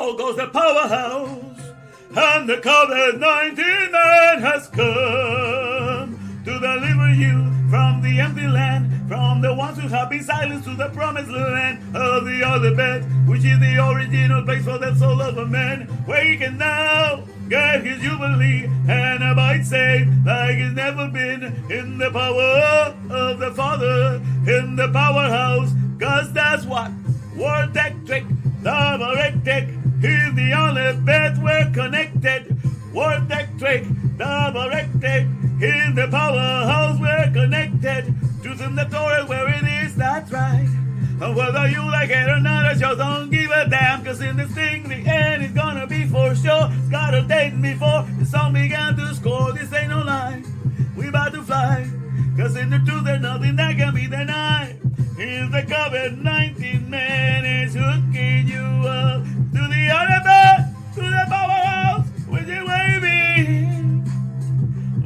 out goes the powerhouse, and the COVID-19-MAN has come to deliver you from the empty land, from the ones who have been silenced to the promised land of the Alefbet, which is the original place for the soul of a man, where he can now get his jubilee and abide safe like he's never been, in the power of the Father, in the powerhouse, cause that's what wordectric, Davarim, he's the Alefbet, we're connected. Wordectric, Davarim, in the powerhouse, we're connected. Truth in the Torah where it is, that's right. And whether you like it or not, I just don't give a damn, cause in this thing, the end is gonna be for sure. It's got a date before the song began to score. This ain't no lie, we about to fly, cause in the truth there's nothing that can be denied. Here's the COVID-19-MAN is hooking you up to the Alefbet, to the powerhouse, with you waving.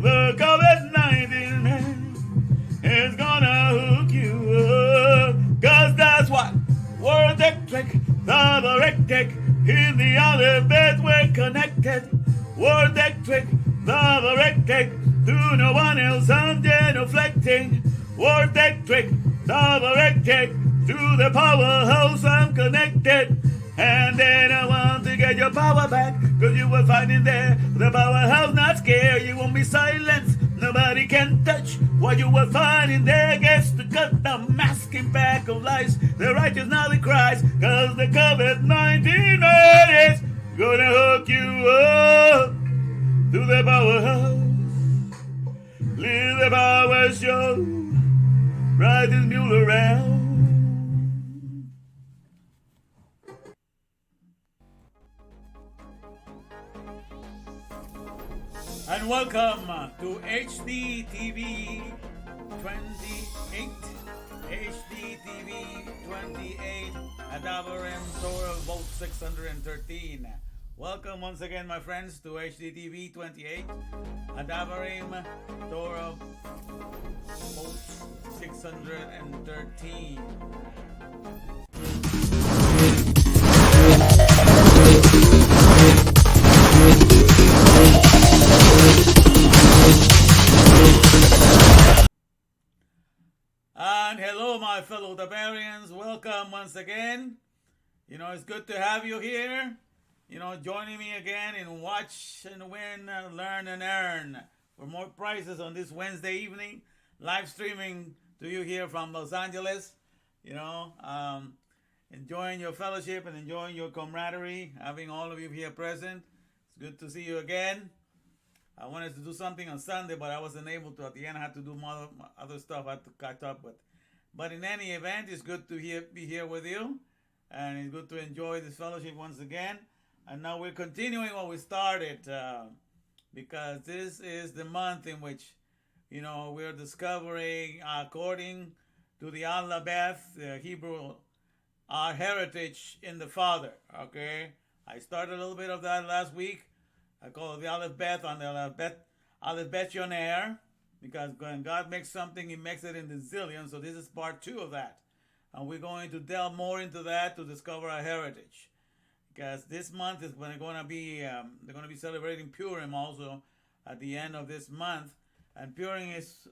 The COVID-19-MAN is gonna hook you up, cause that's what wordectric, Davarim, in the Alefbet, we're connected. Wordectric, Davarim, to no one else I'm genuflecting. Wordectric, Davarim, to the powerhouse I'm connected. And then I want to get your power back, cause you were fighting there. The powerhouse not scared, you won't be silenced. Nobody can touch what you were fighting there. Gets to cut the masking back of lies. The righteous now they cries, cause the COVID-19 is gonna hook you up to the powerhouse. Leave the power show, ride this mule around. And welcome to HD TV 28. HD TV 28. HaDavarim Torah Vote 613. Welcome once again, my friends, to HD TV 28. HaDavarim Torah Vote 613. And hello, my fellow Davarians. Welcome once again. It's good to have you here. Joining me again in Watch and Win, Learn and Earn for more prizes on this Wednesday evening. Live streaming to you here from Los Angeles. Enjoying your fellowship and enjoying your camaraderie, having all of you here present. It's good to see you again. I wanted to do something on Sunday, but I wasn't able to. At the end, I had to do more other stuff I had to catch up with. But in any event, it's good to be here with you. And it's good to enjoy this fellowship once again. And now we're continuing what we started, because this is the month in which, we're discovering, according to the Alefbet, the Hebrew, our heritage in the Father. Okay? I started a little bit of that last week. I call it the Alefbet on the Alefbetionaire, because when God makes something, He makes it in the zillion. So this is part 2 of that. And we're going to delve more into that to discover our heritage. Because this month is going to be, they're going to be celebrating Purim also at the end of this month. And Purim is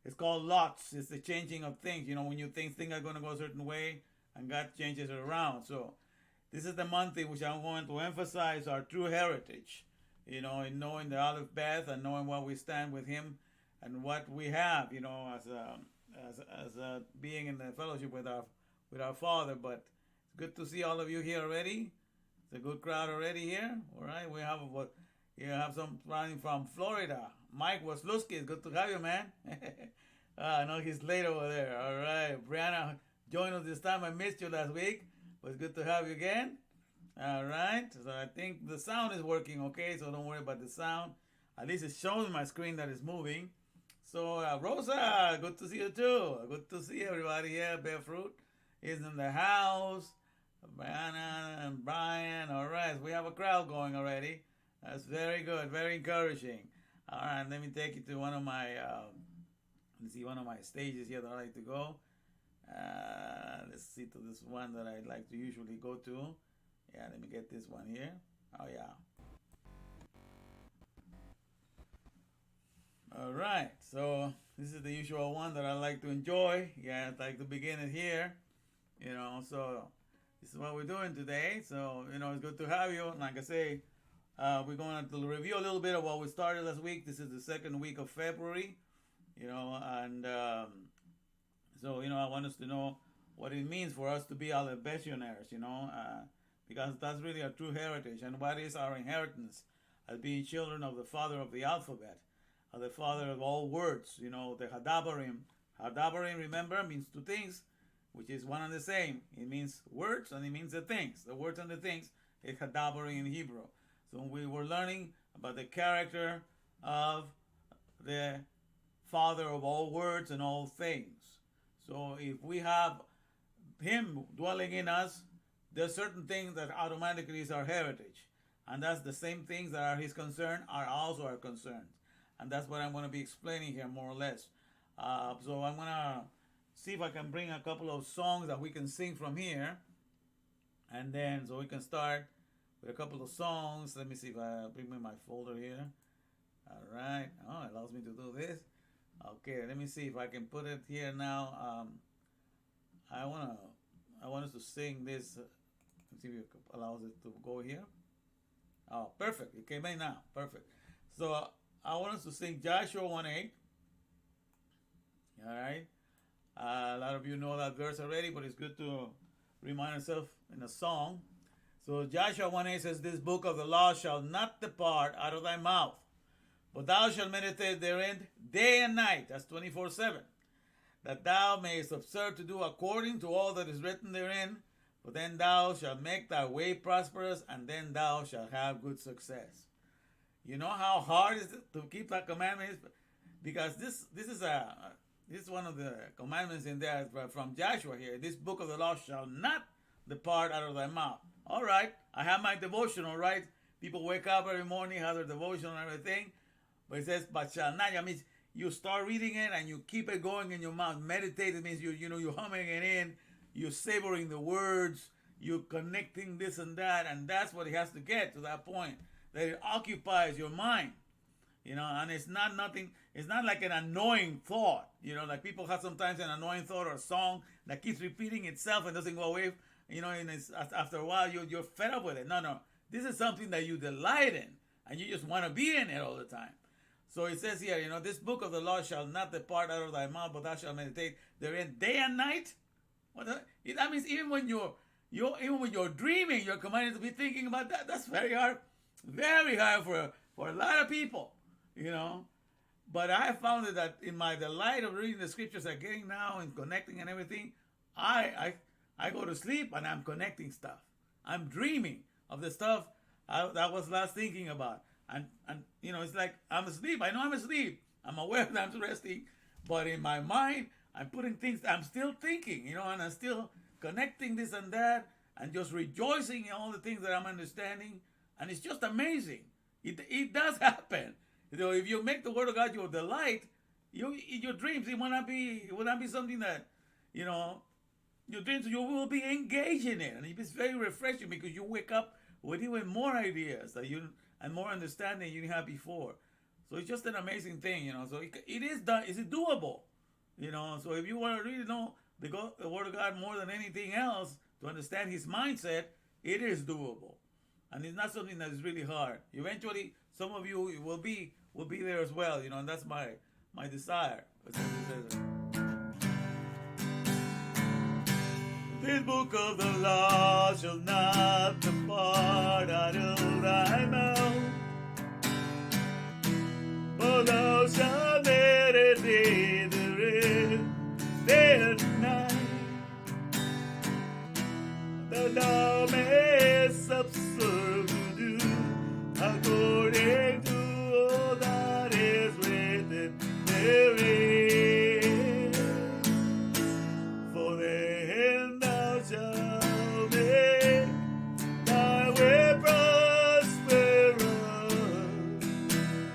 it's called lots. It's the changing of things. When you think things are going to go a certain way, and God changes it around. So this is the month in which I'm going to emphasize our true heritage. In knowing the Alefbet and knowing what we stand with Him and what we have, as being in the fellowship with our Father. But it's good to see all of you here already. It's a good crowd already here. All right, we have some running from Florida. Mike Wasluski, it's good to have you, man. I know he's late over there. All right, Brianna joined us this time. I missed you last week, but it's good to have you again. All right, so I think the sound is working okay, so don't worry about the sound. At least it's showing my screen that it's moving. So Rosa, good to see you too. Good to see everybody here. Bear Fruit is in the house. Brianna and Brian. All right, we have a crowd going already. That's very good, very encouraging. All right, let me take you to one of my stages here that I like to go. Let's see to this one that I like to usually go to. Yeah, let me get this one here. Oh, yeah. All right, so this is the usual one that I like to enjoy. Yeah, I like to begin it here. So this is what we're doing today. So, it's good to have you. Like I say, we're going to review a little bit of what we started last week. This is the second week of February, and so, I want us to know what it means for us to be Alefbetionaires, because that's really our true heritage. And what is our inheritance as being children of the Father of the alphabet, the Father of all words, the HaDavarim. HaDavarim, remember, means two things, which is one and the same. It means words and it means the things. The words and the things is HaDavarim in Hebrew. So we were learning about the character of the Father of all words and all things. So if we have Him dwelling in us, there's certain things that automatically is our heritage. And that's the same things that are His concern are also our concerns. And that's what I'm going to be explaining here more or less. So I'm going to see if I can bring a couple of songs that we can sing from here. And then, so we can start with a couple of songs. Let me see if I bring me my folder here. All right. Oh, it allows me to do this. Okay, let me see if I can put it here now. I want us to sing this. Let's see if it allows it to go here. Oh, perfect. It came in now. Perfect. So I want us to sing Joshua 1:8. All right. A lot of you know that verse already, but it's good to remind ourselves in a song. So Joshua 1:8 says, "This book of the law shall not depart out of thy mouth, but thou shalt meditate therein day and night." That's 24/7. "That thou mayest observe to do according to all that is written therein, for then thou shalt make thy way prosperous, and then thou shalt have good success." You know how hard is it to keep that commandment? Because this is one of the commandments in there from Joshua here. "This book of the law shall not depart out of thy mouth." All right, I have my devotional, right? People wake up every morning, have their devotional and everything. But it says, "but shall not." That means you start reading it and you keep it going in your mouth. Meditate, it means you're humming it in, you're savoring the words, you're connecting this and that, and that's what it has to get to that point, that it occupies your mind. And it's not like an annoying thought, like people have sometimes an annoying thought or a song that keeps repeating itself and doesn't go away, and it's, after a while you're fed up with it. No. This is something that you delight in, and you just want to be in it all the time. So it says here, "This book of the law shall not depart out of thy mouth, but thou shalt meditate therein day and night." That means even when you're dreaming, you're commanded to be thinking about that. That's very hard for a lot of people, But I have found that in my delight of reading the scriptures and getting now and connecting and everything, I go to sleep and I'm connecting stuff. I'm dreaming of the stuff that I was last thinking about. And it's like I'm asleep. I know I'm asleep. I'm aware that I'm resting. But in my mind, I'm putting things, I'm still thinking, and I'm still connecting this and that and just rejoicing in all the things that I'm understanding. And it's just amazing. It does happen. If you make the Word of God your delight, your dreams, it will not be something that, your dreams, you will be engaged in it. And it's very refreshing because you wake up with even more ideas and more understanding you didn't have before. So it's just an amazing thing, So it is done. Is it doable? So if you want to really know the Word of God more than anything else to understand His mindset, it is doable. And it's not something that is really hard. Eventually, some of you will be there as well, and that's my desire. "This book of the law shall not depart out of thy mouth, but thou shalt meditate therein day and night, that thou mayest observe to do according to all that is written therein. For then thou shalt make thy way prosperous,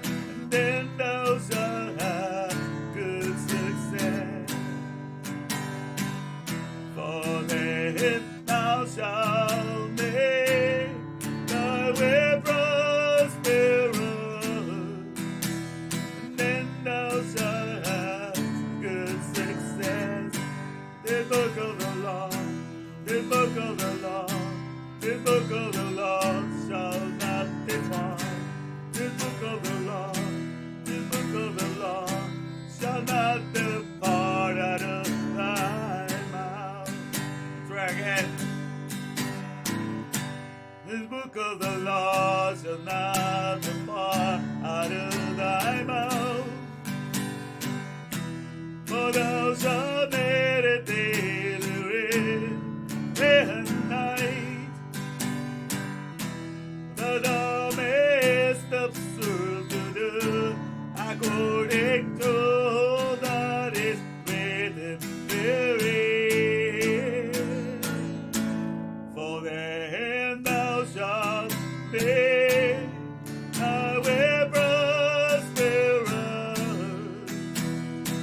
and then thou shalt have good success. For then thou shalt make This book of the law shall not depart out of thy mouth, for thou shalt meditate therein day and night, that thou mayest observe to do according to that is written therein. For then thou shalt make thy way prosperous,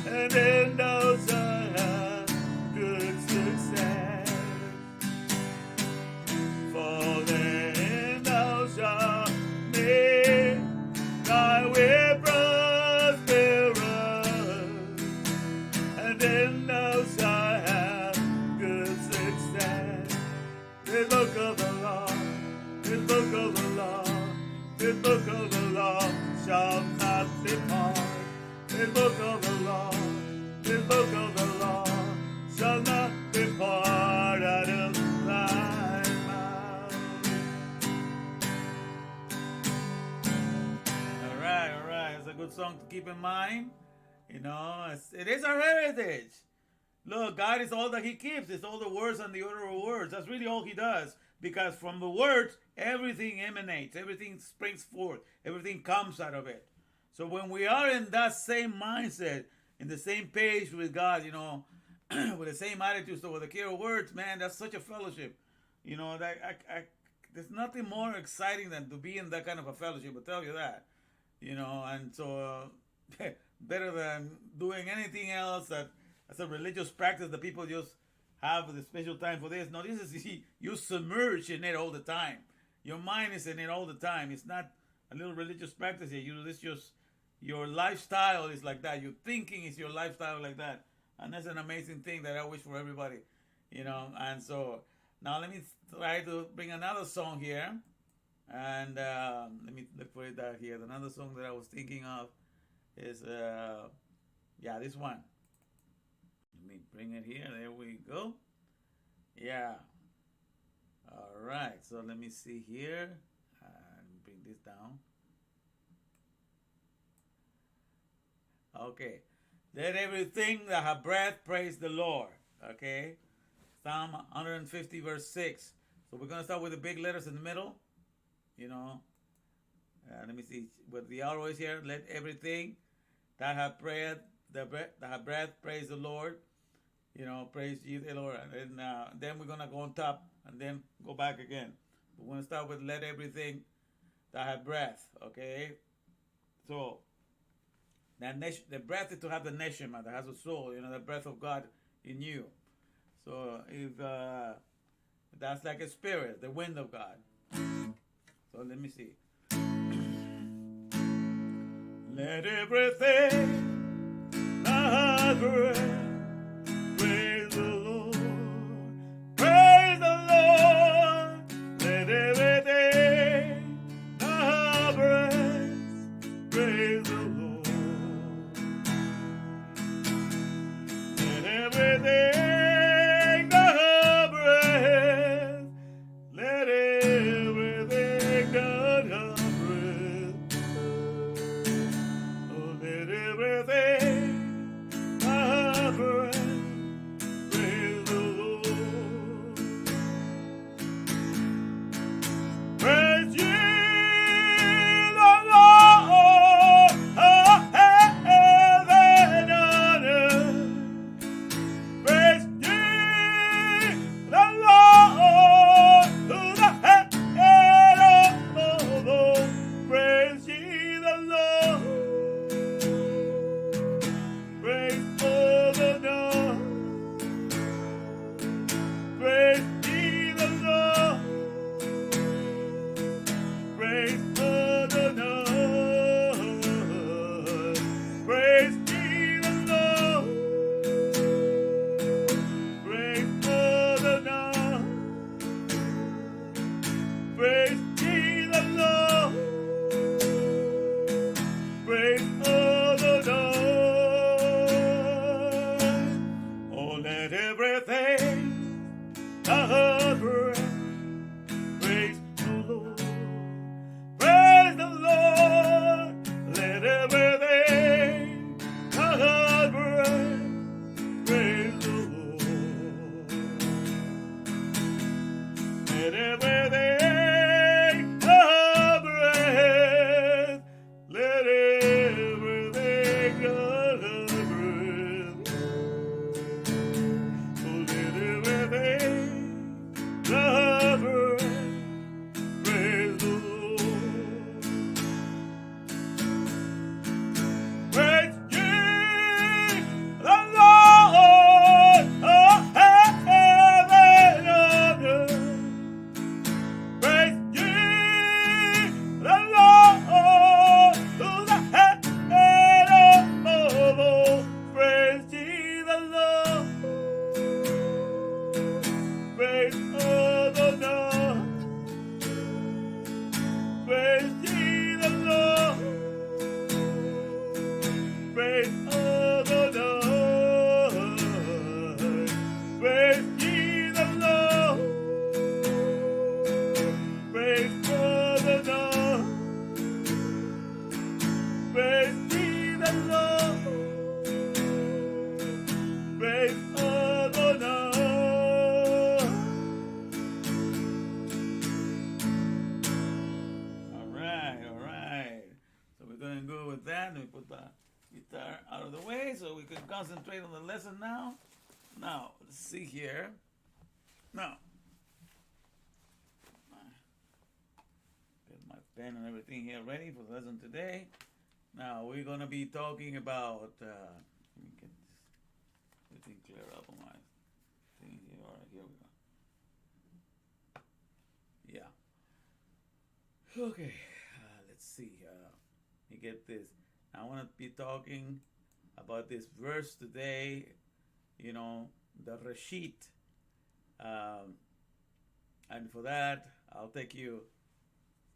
and then thou shalt have good success. For then thou shalt make thy way prosperous, and then thou shalt have good success. This book of the law, this book of the law, this book of the law shall not depart. This book of the law, this book of the law shall not depart out of thy mouth. All right. It's a good song to keep in mind. You know, it is our heritage. Look, God is all that He keeps. It's all the words and the order of words. That's really all He does. Because from the words, everything emanates. Everything springs forth. Everything comes out of it. So when we are in that same mindset, in the same page with God, you know, with the same attitude, so with the care of words, man, that's such a fellowship. You know, that there's nothing more exciting than to be in that kind of a fellowship, I'll tell you that. You know, and so better than doing anything else that as a religious practice that people just have the special time for this. No, this is you submerge in it all the time. Your mind is in it all the time. It's not a little religious practice here. This just your lifestyle is like that. Your thinking is your lifestyle like that, and that's an amazing thing that I wish for everybody, you know. And so now let me try to bring another song here, and let me look for it out here. Another song that I was thinking of is this one. Let me bring it here. There we go. Yeah. All right. So let me see here. Bring this down. Okay. Let everything that have breath praise the Lord. Okay. Psalm 150 verse 6. So we're going to start with the big letters in the middle. You know. Let me see. With the arrow is here. Let everything that have breath, praise the Lord. You know, praise ye the Lord. And then we're going to go on top and then go back again. We're going to start with let everything that have breath, okay? So, the breath is to have the neshama, that has a soul, you know, the breath of God in you. So, if that's like a spirit, the wind of God. So, let me see. Let everything that have breath praise the Lord. Praise the Lord. Let everything that have breath praise the Lord. Let everything that have breath, let everything that have breath, oh, let everything that have let everything have breath. Let everything have breath. Oh, let everything have breath. Praise the Lord. Praise ye the Lord, oh heaven and earth. Praise ye the Lord, to the head above all. Praise ye the Lord. Praise Adonai. Praise ye the Lord. Praise Adonai. Praise ye the Lord. Praise Adonai. Praise ye the Lord. Praise Adonai. All right. So we're going to go with that, and we put the guitar out of the way so we can concentrate on the lesson now. Now, let's see here. Now, get my pen and everything here ready for the lesson today. Now, we're going to be talking about, let me get this everything clear up on my thing here. All right, here we go. Yeah. Okay, let's see. Let me get this. I want to be talking about this verse today, you know, the Reshit. And for that, I'll take you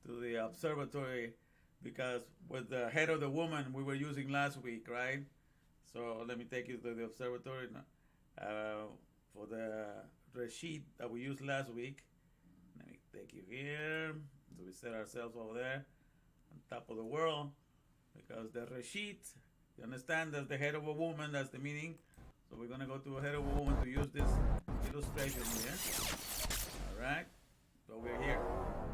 to the observatory, because with the head of the woman we were using last week, right? So let me take you to the observatory for the Reshit that we used last week. Let me take you here. So we set ourselves over there on top of the world, because the Reshit, you understand, that's the head of a woman, that's the meaning. So we're going to go to a head of a woman to use this illustration here. All right. So we're here.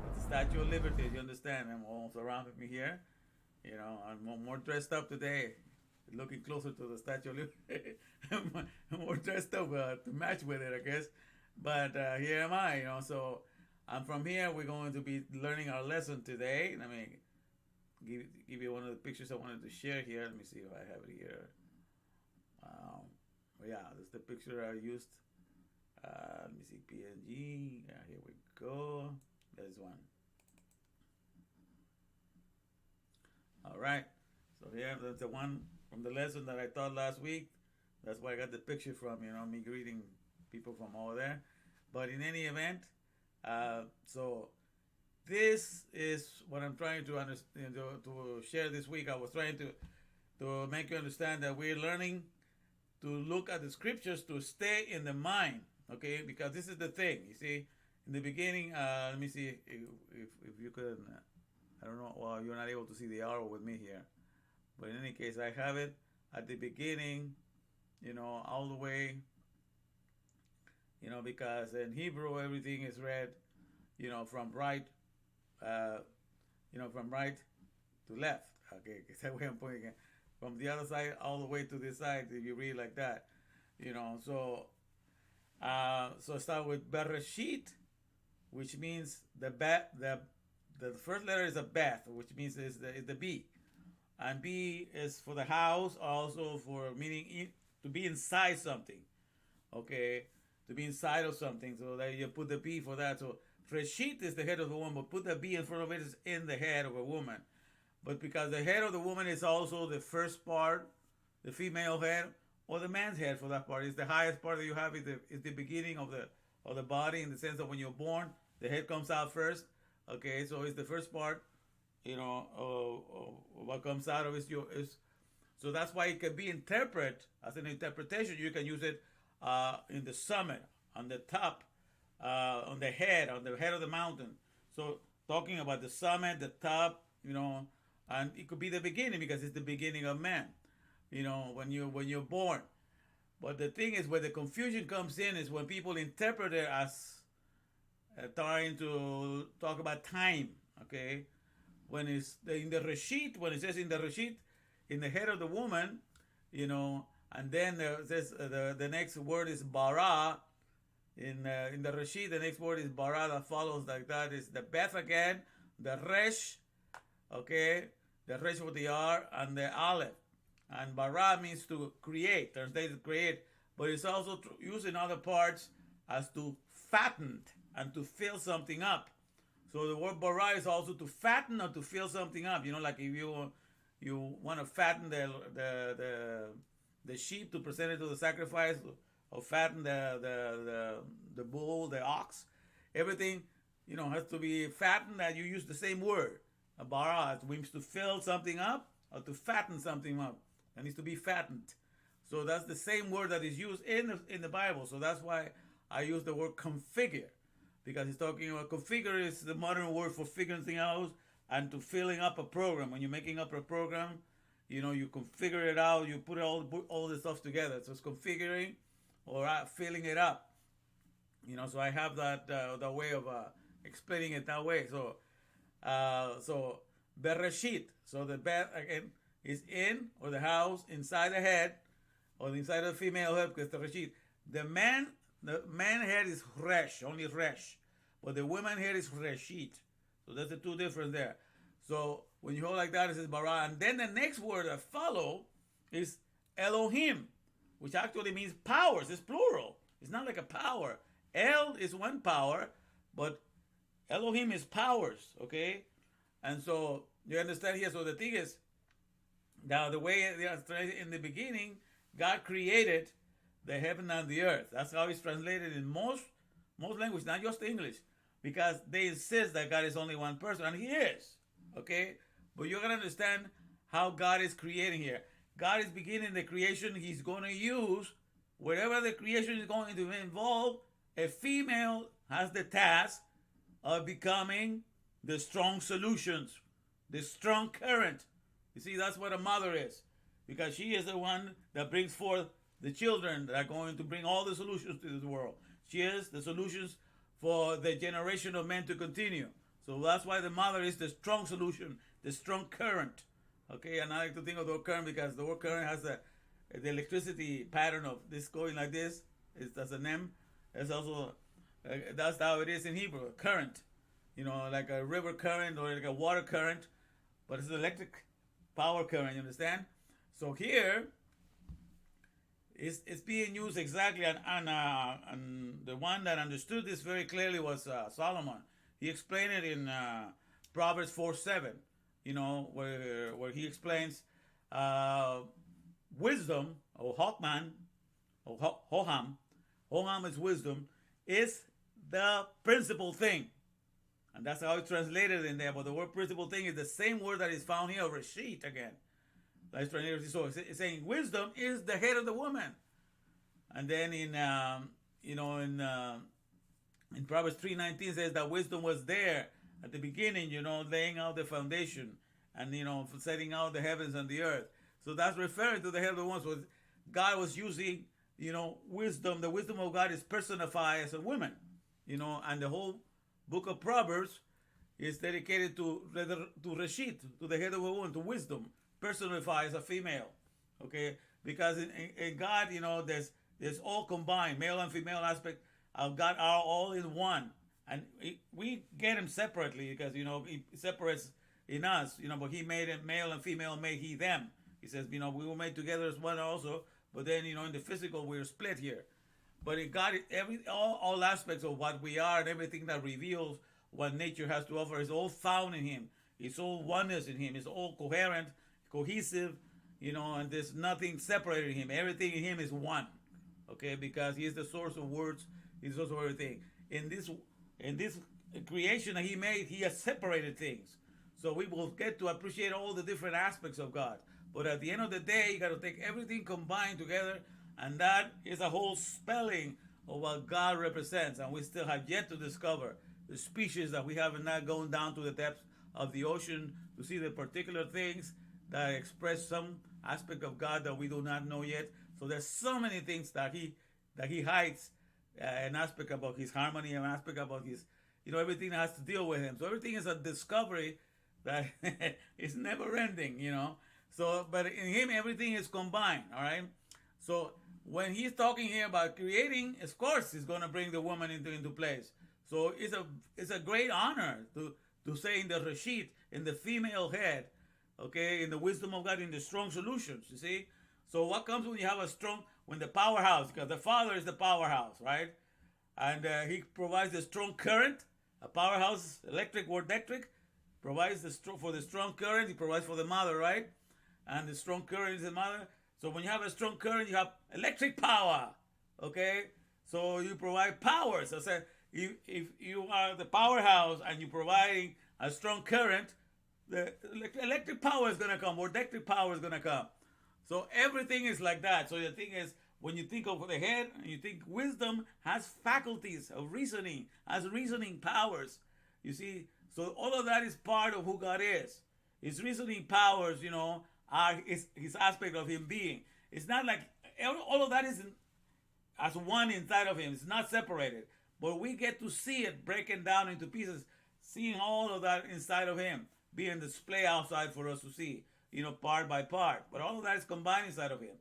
It's the Statue of Liberty, you understand. I'm all surrounding me here. You know, I'm more dressed up today, looking closer to the Statue of Liberty. I'm more dressed up to match with it, I guess. But here am I, you know. So I'm from here. We're going to be learning our lesson today. Let me give you one of the pictures I wanted to share here. Let me see if I have it here. Yeah, this is the picture I used. Let me see, PNG. Yeah, here we go. There's one. All right. So here, that's the one from the lesson that I taught last week. That's where I got the picture from, you know, me greeting people from over there. But in any event, so this is what I'm trying to understand, to share this week. I was trying to make you understand that we're learning to look at the scriptures to stay in the mind, okay? Because this is the thing, you see. In the beginning, let me see if you could, I don't know, well, you're not able to see the arrow with me here. But in any case, I have it at the beginning, you know, all the way, you know, because in Hebrew, everything is read, you know, from right to left. Okay, is that way I'm putting it? From the other side all the way to this side, if you read like that, you know. So start with Bereshit, which means the first letter is a bet, which means is the B, and B is for the house, also for meaning to be inside something, okay, to be inside of something. So that you put the B for that. So Reshit is the head of the woman, but put the B in front of it is in the head of a woman. But because the head of the woman is also the first part, the female head, or the man's head for that part, is the highest part that you have, is the beginning of the body, in the sense that when you're born, the head comes out first. Okay, so it's the first part, you know, what comes out of it is so that's why it can be interpreted as an interpretation. You can use it in the summit, on the top, on the head of the mountain. So talking about the summit, the top, you know, and it could be the beginning, because it's the beginning of man, you know, when you're born. But the thing is, where the confusion comes in is when people interpret it as trying to talk about time. Okay, when it's in the reshit, when it says in the reshit, in the head of the woman, and then it says the next word is bara. In the reshit, the next word is bara that follows like that is the beth again, the resh, okay, the resh with the r and the aleph, and bara means to create, translated create, but it's also used in other parts as to fatten and to fill something up. So the word bara is also to fatten or to fill something up. Like if you want to fatten the sheep to present it to the sacrifice, or fatten the bull, the ox, everything has to be fattened. That you use the same word. A bara means to fill something up or to fatten something up. It needs to be fattened. So that's the same word that is used in the Bible. So that's why I use the word configure, because he's talking about configure is the modern word for figuring things out and to filling up a program. When you're making up a program, you configure it out, you put all the stuff together. So it's configuring or filling it up. So I have that way of explaining it that way. So bereshit. So the bed again is in, or the house inside the head, or inside the female head, because the reshit. The man head is resh, only resh, but the woman head is reshit. So that's the two difference there. So when you hold like that, it says bara, and then the next word that follow is Elohim, which actually means powers. It's plural. It's not like a power. El is one power, but Elohim is powers, okay? And so you understand here. So the thing is, now the way they are translated in the beginning, God created the heaven and the earth. That's how it's translated in most languages, not just English, because they insist that God is only one person, and He is, okay? But you're gonna understand how God is creating here. God is beginning the creation. He's going to use, wherever the creation is going to involve, a female has the task of becoming the strong solutions, the strong current. You see, that's what a mother is, because she is the one that brings forth the children that are going to bring all the solutions to this world. She is the solutions for the generation of men to continue. So that's why the mother is the strong solution, the strong current. Okay, and I like to think of the word current because the word current has the electricity pattern of this going like this. That's an M. It's also, that's how it is in Hebrew, current. Like a river current or like a water current, but it's an electric power current, you understand? So here, it's being used exactly, and the one that understood this very clearly was Solomon. He explained it in Proverbs 4:7, where he explains wisdom, or Hokman, or Hoham. Hoham is wisdom, is the principal thing. And that's how it's translated in there. But the word principal thing is the same word that is found here, reshit again. That's translated. So it's saying wisdom is the head of the woman. And then in Proverbs 3:19 says that wisdom was there at the beginning, laying out the foundation and setting out the heavens and the earth. So that's referring to the head of the woman. So God was using wisdom. The wisdom of God is personified as a woman, and the whole book of Proverbs is dedicated to reshit, to the head of a woman, to wisdom, personified as a female. Okay, because in God, there's all combined, male and female aspect of God are all in one, and we get them separately because He separates in us, but He made it male and female, made He them. He says, we were made together as one also, but then in the physical we're split here. But in God, all aspects of what we are and everything that reveals what nature has to offer is all found in Him. It's all oneness in Him. It's all coherent, cohesive, and there's nothing separating Him. Everything in Him is one, okay? Because He is the source of words. He's also everything. In this creation that He made, He has separated things. So we will get to appreciate all the different aspects of God. But at the end of the day, you got to take everything combined together, and that is a whole spelling of what God represents. And we still have yet to discover the species that we have not gone down to the depths of the ocean to see the particular things that express some aspect of God that we do not know yet. So there's so many things that he hides an aspect about his harmony, an aspect about his, everything that has to deal with him. So everything is a discovery that is never ending, So, but in him, everything is combined, all right? So when he's talking here about creating, of course, he's going to bring the woman into place. So it's a great honor to say in the Reshit, in the female head, okay, in the wisdom of God, in the strong solutions, you see? So what comes when you have when the powerhouse, because the Father is the powerhouse, right? And he provides the strong current, a powerhouse, electric, wordectric, provides for the strong current, he provides for the mother, right? And the strong current is the mother. So when you have a strong current, you have electric power, okay? So you provide power. So say, if you are the powerhouse and you're providing a strong current, the electric power is going to come, or electric power is going to come. So everything is like that. So the thing is, when you think of the head, and you think wisdom has faculties of reasoning, has reasoning powers. You see, so all of that is part of who God is. His reasoning powers, are his aspect of him being. It's not like all of that is as one inside of him. It's not separated. But we get to see it breaking down into pieces, seeing all of that inside of him, being displayed outside for us to see, part by part. But all of that is combined inside of him.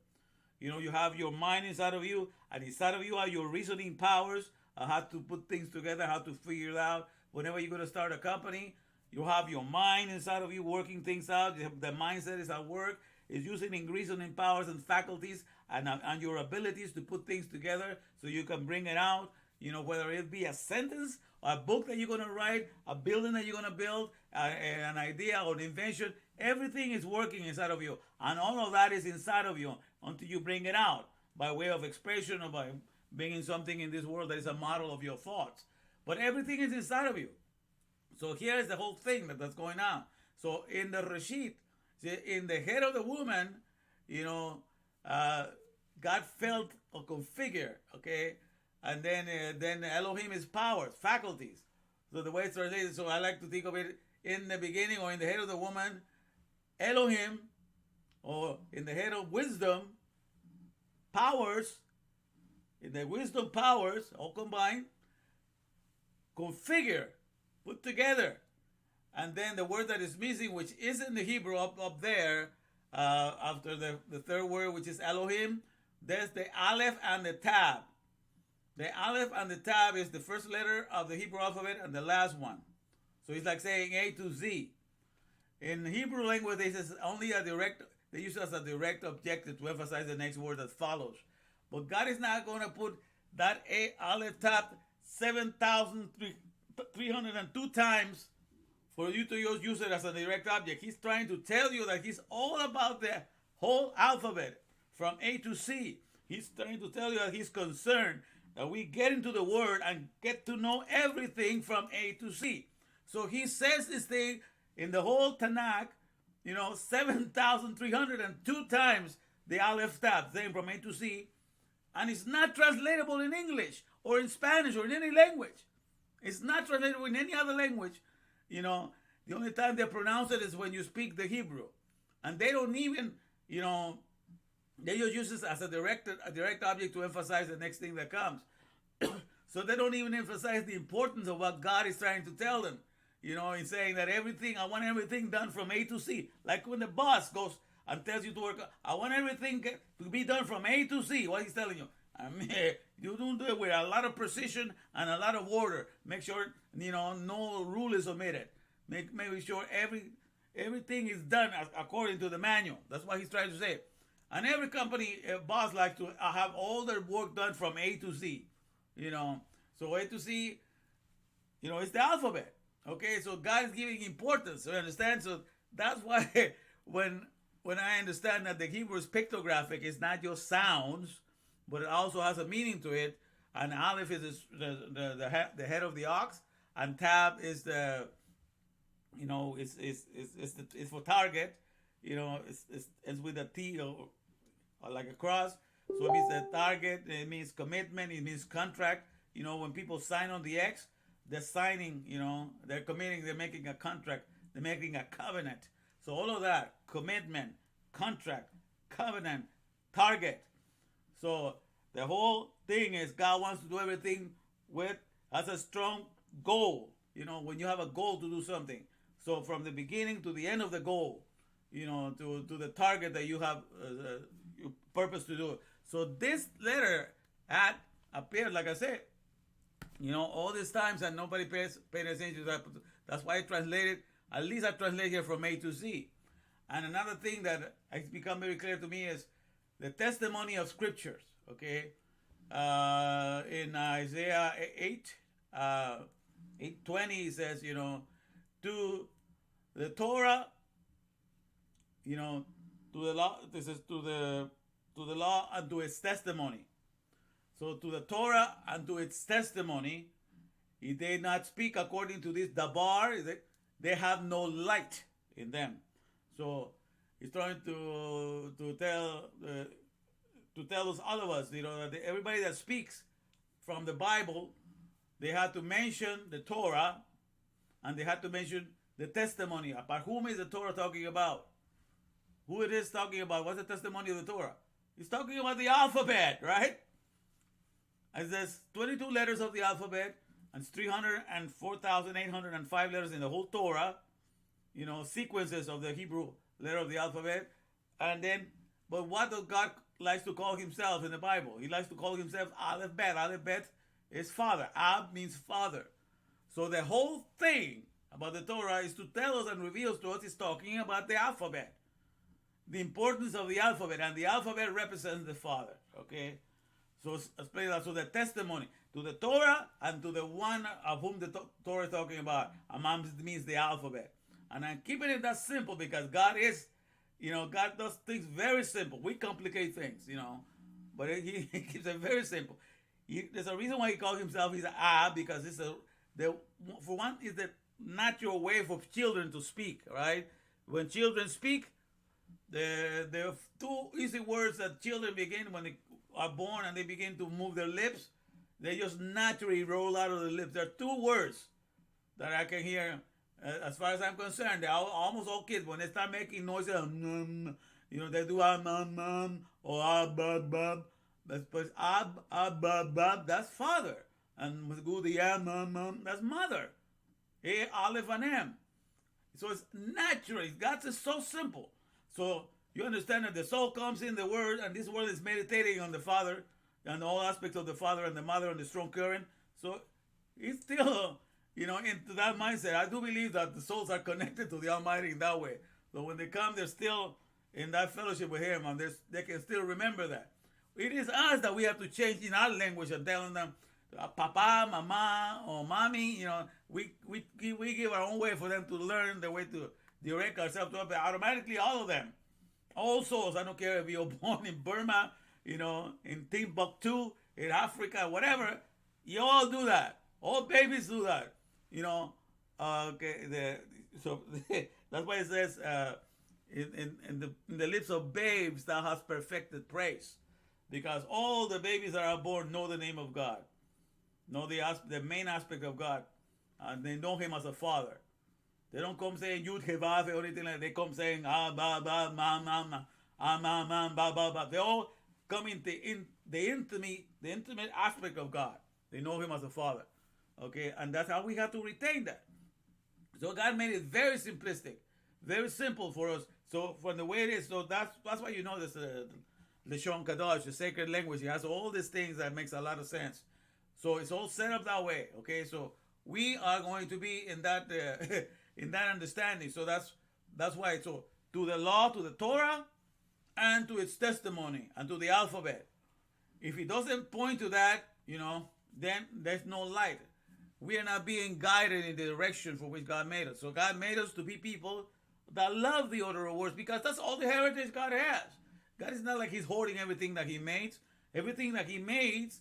You have your mind inside of you, and inside of you are your reasoning powers, how to put things together, how to figure it out. Whenever you're going to start a company, you have your mind inside of you working things out. The mindset is at work. It's using reasoning powers and faculties and your abilities to put things together so you can bring it out. Whether it be a sentence, or a book that you're going to write, a building that you're going to build, an idea or an invention, everything is working inside of you. And all of that is inside of you until you bring it out by way of expression or by bringing something in this world that is a model of your thoughts. But everything is inside of you. So here is the whole thing that's going on. So in the Reshit, in the head of the woman, God felt or configured, okay? And then Elohim is powers, faculties. So the way it's translated, so I like to think of it in the beginning or in the head of the woman, Elohim, or in the head of wisdom, powers, in the wisdom powers, all combined, configure, put together. And then the word that is missing, which is in the Hebrew up there, after the third word, which is Elohim, there's the Aleph and the Tab. The Aleph and the Tab is the first letter of the Hebrew alphabet and the last one. So it's like saying A to Z. In Hebrew language, they use it as a direct objective to emphasize the next word that follows. But God is not going to put that A, Aleph, Tab 7,302 times for you to use it as a direct object. He's trying to tell you that he's all about the whole alphabet from A to C. He's trying to tell you that he's concerned that we get into the word and get to know everything from A to C. So he says this thing in the whole Tanakh, 7,302 times the Aleph Tab, saying from A to C, and it's not translatable in English or in Spanish or in any language. It's not translatable in any other language. The only time they pronounce it is when you speak the Hebrew. And they don't even, they just use this as a direct object to emphasize the next thing that comes. So they don't even emphasize the importance of what God is trying to tell them. In saying that I want everything done from A to C. Like when the boss goes and tells you to work, I want everything to be done from A to C. What he's telling you. You don't do it with a lot of precision and a lot of order. Make sure, no rule is omitted. Make sure everything is done according to the manual. That's what he's trying to say. And every company boss likes to have all their work done from A to Z. So A to Z, it's the alphabet. Okay, so God is giving importance. You understand? So that's why when I understand that the Hebrew is pictographic, it's not just sounds, but it also has a meaning to it. And Aleph is the head of the ox, and Tab is the it's for target. It's with a T or like a cross. So it means the target. It means commitment. It means contract. When people sign on the X, they're signing. They're committing. They're making a contract. They're making a covenant. So all of that, commitment, contract, covenant, target. So The whole thing is God wants to do everything with as a strong goal. When you have a goal to do something. So from the beginning to the end of the goal, to the target that you have you purpose to do. So this letter had appeared, like I said, all these times and nobody paid attention to that. That's why I translated, at least I translate here from A to Z. And another thing that has become very clear to me is the testimony of scriptures. Okay, in Isaiah 8, 8:20 it says, to the Torah, to the law. This is to the law and to its testimony. So to the Torah and to its testimony, if they not speak according to this dabar, they have no light in them. So he's trying to tell us, all of us, that everybody that speaks from the Bible, they have to mention the Torah, and they have to mention the testimony. About whom is the Torah talking about? Who it is talking about? What's the testimony of the Torah? He's talking about the alphabet, right? As there's 22 letters of the alphabet, and 304,805 letters in the whole Torah, sequences of the Hebrew letter of the alphabet. And then, but what does God likes to call himself in the Bible? He likes to call himself Alefbet. Alefbet is father. Ab means father. So the whole thing about the Torah is to tell us and reveal to us, is talking about the alphabet. The importance of the alphabet, and the alphabet represents the Father. Okay? So explain that. So the testimony to the Torah and to the one of whom the Torah is talking about. Amam means the alphabet. And I'm keeping it that simple because God is, God does things very simple. We complicate things, but he keeps it very simple. There's a reason why he calls himself he's Ab, because it's for one, is the natural way for children to speak, right? When children speak, there are two easy words that children begin when they are born and they begin to move their lips. They just naturally roll out of the lips. There are two words that I can hear, as far as I'm concerned. Almost all kids, when they start making noises, they do or ab. But ab, that's father. And that's mother. Hey, Aleph and M. So it's natural. God's is so simple. So you understand that the soul comes in the word, and this word is meditating on the Father and all aspects of the Father and the Mother and the strong current. So it's still, into that mindset. I do believe that the souls are connected to the Almighty in that way. So when they come, they're still in that fellowship with Him, and they can still remember that. It is us that we have to change in our language and telling them, Papa, Mama, or Mommy. We give our own way for them to learn the way to direct ourselves to automatically. All of them, all souls. I don't care if you're born in Burma, in Timbuktu, in Africa, whatever. You all do that. All babies do that. Okay. So that's why it says, in the lips of babes thou hast perfected praise, because all the babies that are born know the name of God, know the main aspect of God, and they know Him as a Father. They don't come saying Yud Hevav or anything like that. They come saying ba ba ma ma ma ma ba ba ba. They all come in the intimate aspect of God. They know Him as a Father. Okay, and that's how we have to retain that. So God made it very simplistic, very simple for us. So from the way it is, so that's why this Lashon Kadosh, the sacred language. It has all these things that makes a lot of sense. So it's all set up that way. Okay, so we are going to be in that in that understanding. So that's why. So to the law, to the Torah, and to its testimony, and to the alphabet. If it doesn't point to that, then there's no light. We are not being guided in the direction for which God made us. So God made us to be people that love the order of words, because that's all the heritage God has. God is not like He's hoarding everything that He made. Everything that He made,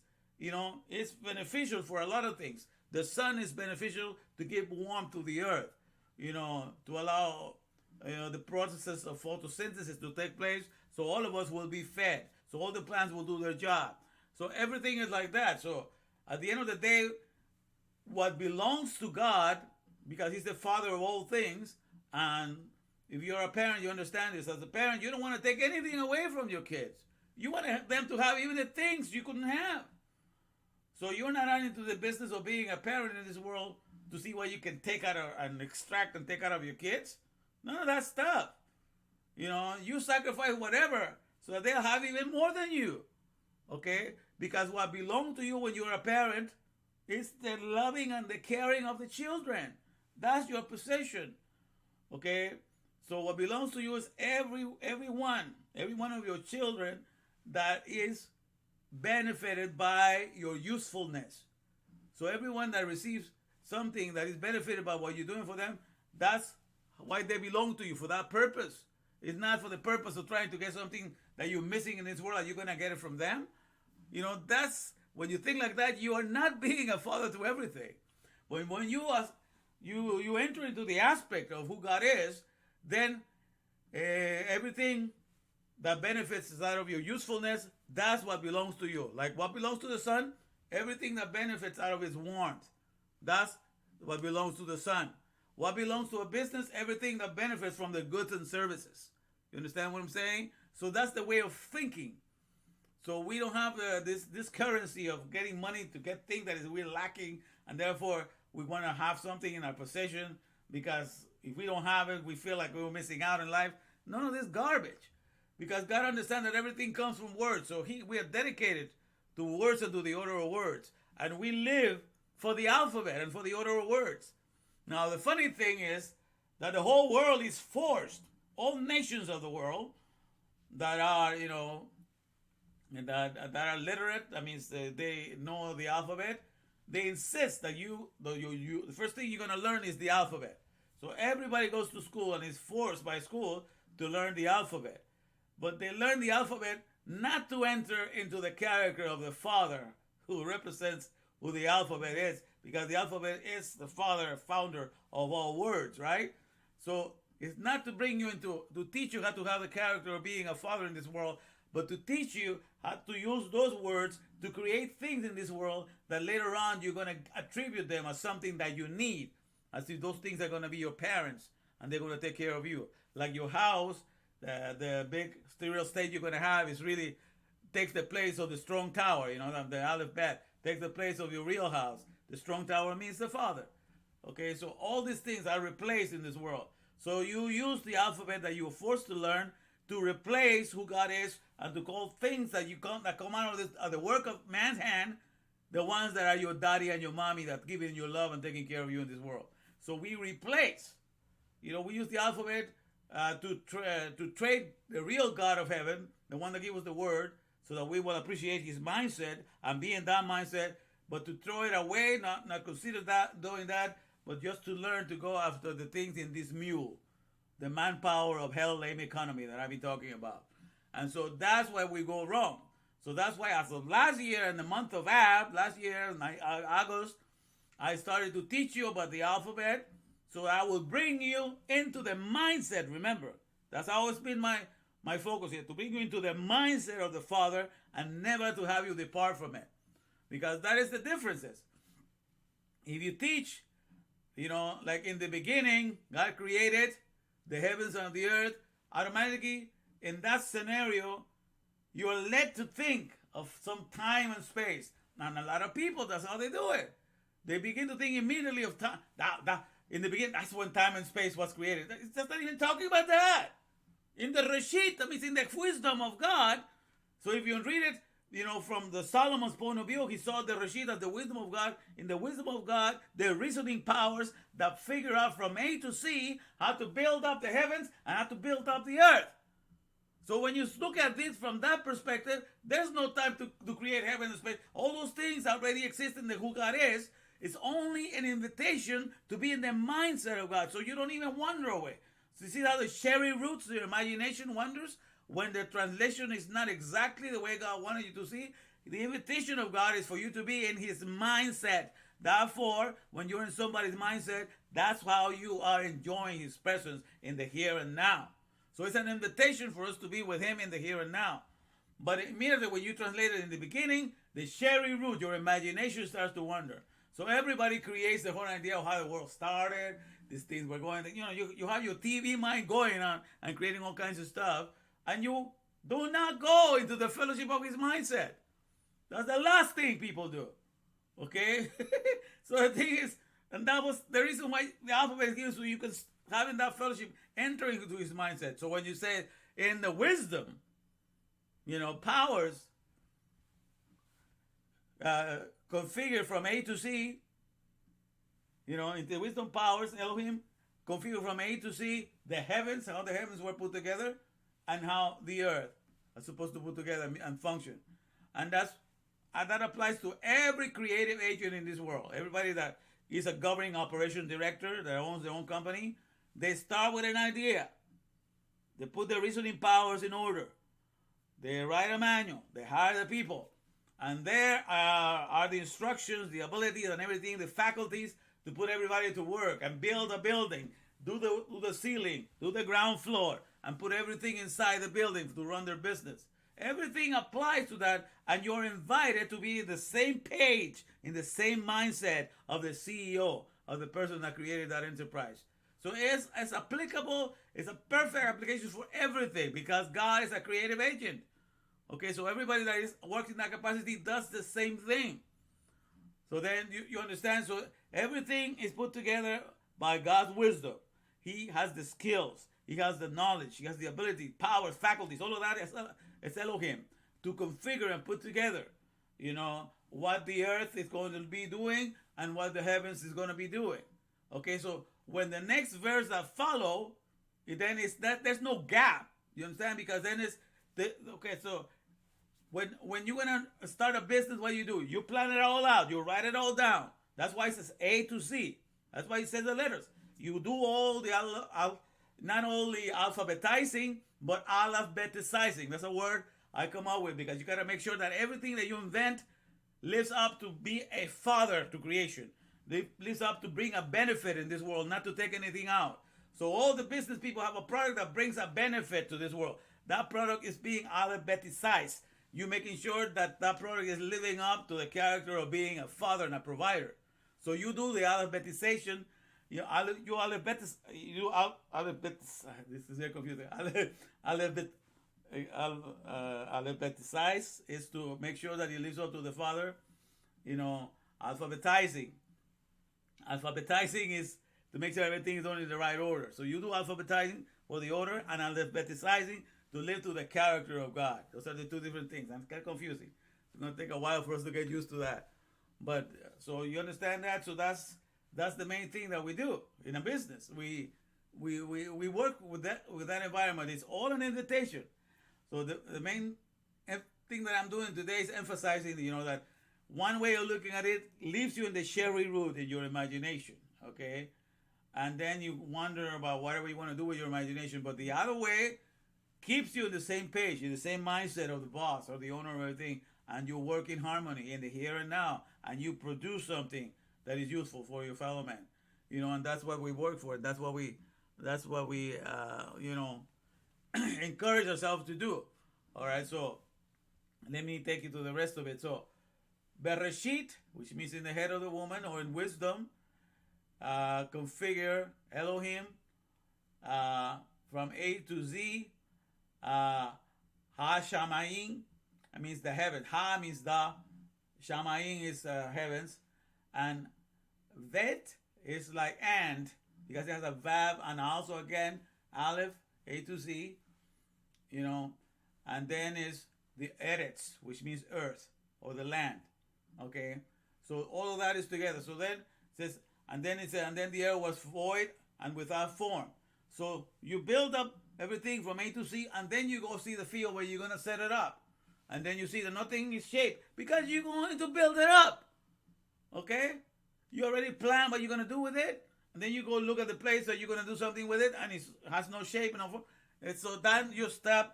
is beneficial for a lot of things. The sun is beneficial to give warmth to the earth, to allow the processes of photosynthesis to take place, so all of us will be fed. So all the plants will do their job. So everything is like that. So at the end of the day, what belongs to God, because He's the Father of all things, and if you're a parent, you understand this. As a parent, you don't want to take anything away from your kids. You want them to have even the things you couldn't have. So you're not into the business of being a parent in this world to see what you can take out of and extract and take out of your kids. None of that stuff. You sacrifice whatever so that they'll have even more than you. Okay? Because what belongs to you when you're a parent is the loving and the caring of the children. That's your possession. Okay? So what belongs to you is every one of your children that is benefited by your usefulness. So everyone that receives something that is benefited by what you're doing for them, that's why they belong to you, for that purpose. It's not for the purpose of trying to get something that you're missing in this world and you're going to get it from them. That's when you think like that, you are not being a father to everything. When you enter into the aspect of who God is, then everything that benefits is out of your usefulness. That's what belongs to you. Like what belongs to the sun? Everything that benefits out of its warmth. That's what belongs to the sun. What belongs to a business? Everything that benefits from the goods and services. You understand what I'm saying? So that's the way of thinking. So we don't have this currency of getting money to get things that is we're lacking, and therefore we want to have something in our possession because if we don't have it, we feel like we're missing out in life. None of this garbage. Because God understands that everything comes from words. So we are dedicated to words and to the order of words. And we live for the alphabet and for the order of words. Now, the funny thing is that the whole world is forced, all nations of the world that are, that are literate, that means they know the alphabet, they insist that the first thing you're going to learn is the alphabet. So everybody goes to school and is forced by school to learn the alphabet. But they learn the alphabet not to enter into the character of the Father who represents who the alphabet is, because the alphabet is the founder of all words, right? So it's not to bring you to teach you how to have the character of being a father in this world, but to teach you how to use those words to create things in this world that later on you're going to attribute them as something that you need, as if those things are going to be your parents and they're going to take care of you. Like your house, the big stereo stage you're going to have is really takes the place of the strong tower, the Alefbet takes the place of your real house. The strong tower means the Father. Okay, so all these things are replaced in this world. So you use the alphabet that you're forced to learn to replace who God is and to call things that come out of the work of man's hand, the ones that are your daddy and your mommy that giving you love and taking care of you in this world. So we replace, we use the alphabet to trade the real God of heaven, the one that gave us the word, so that we will appreciate his mindset and be in that mindset, but to throw it away, not consider doing that, but just to learn to go after the things in this mule, the manpower of hell lame economy that I've been talking about. And so that's why we go wrong. So that's why as of last year in the month of last year in August, I started to teach you about the alphabet. So I will bring you into the mindset. Remember, that's always been my focus here, to bring you into the mindset of the Father and never to have you depart from it. Because that is the differences. If you teach, like in the beginning, God created the heavens and the earth, automatically in that scenario, you are led to think of some time and space. And a lot of people, that's how they do it. They begin to think immediately of time. In the beginning, that's when time and space was created. It's just not even talking about that. In the Reshit, that means in the wisdom of God. So if you read it, from the Solomon's point of view, he saw the Reshit as the wisdom of God. In the wisdom of God, the reasoning powers that figure out from A to Z how to build up the heavens and how to build up the earth. So when you look at this from that perspective, there's no time to create heaven and space. All those things already exist in the who God is. It's only an invitation to be in the mindset of God, so you don't even wander away. So you see how the cherry roots, your imagination wanders? When the translation is not exactly the way God wanted you to see, the invitation of God is for you to be in his mindset. Therefore, when you're in somebody's mindset, that's how you are enjoying his presence in the here and now. So it's an invitation for us to be with him in the here and now. But immediately when you translate it in the beginning, the cherry root, your imagination starts to wander. So everybody creates the whole idea of how the world started, these things were going, you have your TV mind going on and creating all kinds of stuff, and you Do not go into the fellowship of his mindset. That's the last thing people do. Okay? So the thing is, and that was the reason why the alphabet is given, so you can have in that fellowship, entering into his mindset. So when you say in the wisdom, powers configured from A to Z, in the wisdom powers, Elohim configured from A to Z, the heavens, how the heavens were put together, and how the earth is supposed to put together and function. And that applies to every creative agent in this world. Everybody that is a governing operation director that owns their own company, they start with an idea. They put their reasoning powers in order. They write a manual. They hire the people. And there are the instructions, the abilities, and everything, the faculties to put everybody to work and build a building, do the ceiling, do the ground floor, and put everything inside the building to run their business. Everything applies to that, and you're invited to be in the same page, in the same mindset of the CEO, of the person that created that enterprise. So it's applicable, it's a perfect application for everything, because God is a creative agent. Okay, so everybody that works in that capacity does the same thing. So then you understand, so everything is put together by God's wisdom. He has the skills, he has the knowledge, he has the ability, powers, faculties, all of that is Elohim to configure and put together, what the earth is going to be doing and what the heavens is going to be doing. Okay, so when the next verse that follow, then it's that there's no gap. You understand? Because then so when you're gonna start a business, what do? You plan it all out. You write it all down. That's why it says A to Z. That's why it says the letters. You do all the not only alphabetizing, but alefbeticizing. That's a word I come up with, because you got to make sure that everything that you invent lives up to be a father to creation. It lives up to bring a benefit in this world, not to take anything out. So all the business people have a product that brings a benefit to this world. That product is being alefbeticized. You're making sure that product is living up to the character of being a father and a provider. So you do the alefbetization. You alefbetize. This is very confusing. Alefbeticize is to make sure that he lives up to the Father. Alphabetizing. Alphabetizing is to make sure everything is done in the right order. So you do alphabetizing for the order, and alefbeticizing to live to the character of God. Those are the two different things. And it's kind of confusing. It's going to take a while for us to get used to that. But so you understand that. So that's the main thing that we do in a business. We work with that environment. It's all an invitation. So the main thing that I'm doing today is emphasizing, that one way of looking at it leaves you in the cherry root in your imagination, okay? And then you wonder about whatever you want to do with your imagination. But the other way keeps you in the same page, in the same mindset of the boss or the owner of everything, and you work in harmony in the here and now, and you produce something that is useful for your fellow man. And that's what we work for. That's what we encourage ourselves to do. All right, so let me take you to the rest of it. So Bereshit, which means in the head of the woman or in wisdom, configure Elohim from A to Z. Ha Shamayim, that means the heaven. Ha means the, Shamayim is heavens, and Vet is like and, because it has a Vav, and also again Aleph, A to Z, and then is the Eretz, which means earth or the land. Okay, so all of that is together. So then it says, and then the earth was void and without form. So you build up everything from A to Z, and then you go see the field where you're going to set it up. And then you see that nothing is shaped, because you're going to build it up. Okay? You already plan what you're going to do with it, and then you go look at the place that you're going to do something with it, and it has no shape. And so then you start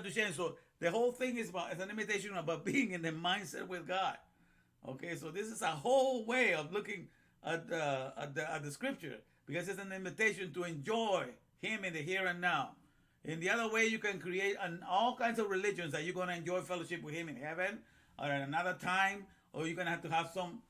to change. So the whole thing is it's an imitation about being in the mindset with God. Okay? So this is a whole way of looking at the scripture, because it's an invitation to enjoy Him in the here and now. In the other way, you can create all kinds of religions that you're going to enjoy fellowship with Him in heaven or at another time, or you're going to have some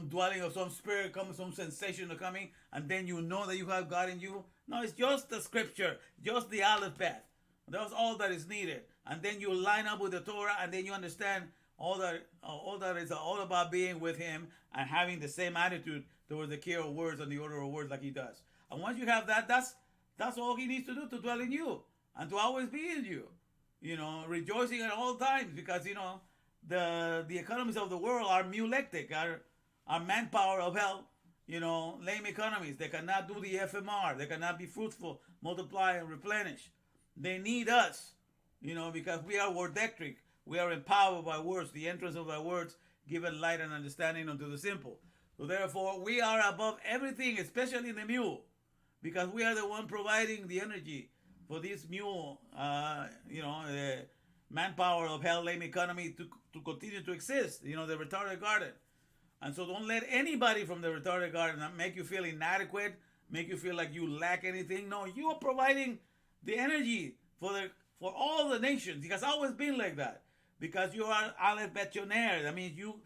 dwelling of some spirit coming, some sensation coming, and then you know that you have God in you. No, it's just the scripture, just the Alefbet. That's all that is needed. And then you line up with the Torah, and then you understand all that is all about being with Him and having the same attitude towards the care of words and the order of words like He does. And once you have that, that's all He needs to do to dwell in you and to always be in you. Rejoicing at all times, because the economies of the world are mulectic, are manpower of hell. Lame economies. They cannot do the FMR. They cannot be fruitful, multiply, and replenish. They need us, because we are wordectric. We are empowered by words. The entrance of our words giveth light and understanding unto the simple. So therefore, we are above everything, especially the mule, because we are the one providing the energy for this mule, the manpower of hell, lame economy to continue to exist, the retarded garden. And so don't let anybody from the retarded garden make you feel inadequate, make you feel like you lack anything. No, you are providing the energy for all the nations. It has always been like that. Because you are Alefbetionaire. That means you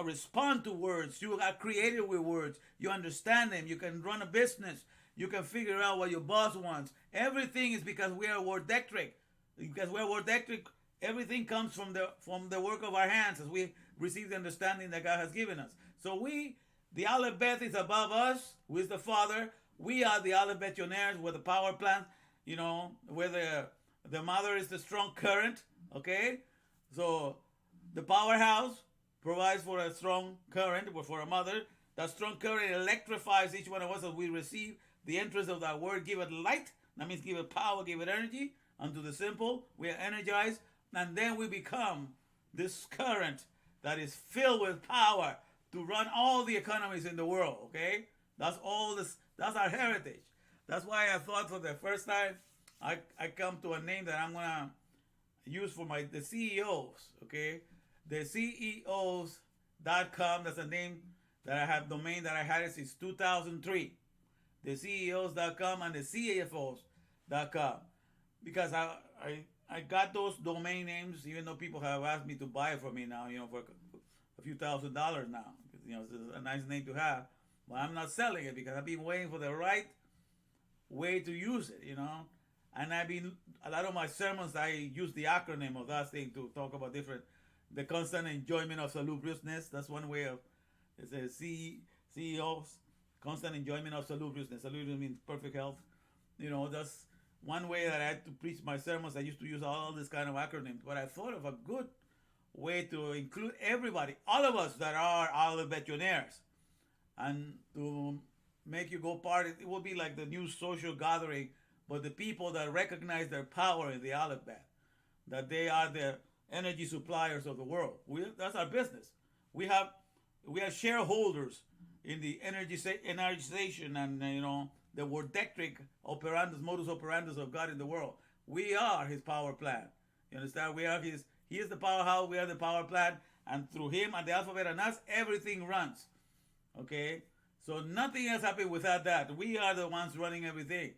respond to words. You are created with words. You understand them. You can run a business. You can figure out what your boss wants. Everything is because we are wordectric. Because we're wordectric, everything comes from the work of our hands as we receive the understanding that God has given us. So the Alefbet is above us, who is the Father. We are the Alefbetionaires with the power plant, where the mother is the strong current, okay? So the powerhouse provides for a strong current, for a mother. That strong current electrifies each one of us as we receive the entrance of that word. Give it light. That means give it power, give it energy unto the simple. We are energized. And then we become this current that is filled with power to run all the economies in the world, okay? That's all this. That's our heritage. That's why I thought for the first time I come to a name that I'm going to use for the CEOs, okay? The CEOs.com, that's a name that I have, domain that I had since 2003. The CEOs.com and the CFOs.com. Because I got those domain names, even though people have asked me to buy it from me now, for a few $1,000s now. It's a nice name to have. But I'm not selling it because I've been waiting for the right way to use it, And a lot of my sermons, I use the acronym of that thing to talk about the constant enjoyment of salubriousness. That's one way of, it says CEOs, constant enjoyment of salubriousness. Salubrious means perfect health. That's one way that I had to preach my sermons. I used to use all this kind of acronyms, but I thought of a good way to include everybody, all of us that are Alefbetionaires, and to make you go part. It will be like the new social gathering, but the people that recognize their power in the Alefbet, that they are the energy suppliers of the world. That's our business. We are shareholders in the energization and the wordectric modus operandus of God in the world. We are His power plant. You understand? He is the powerhouse. We are the power plant, and through Him and the Alefbet and us, everything runs. Okay, so nothing else happens without that. We are the ones running everything.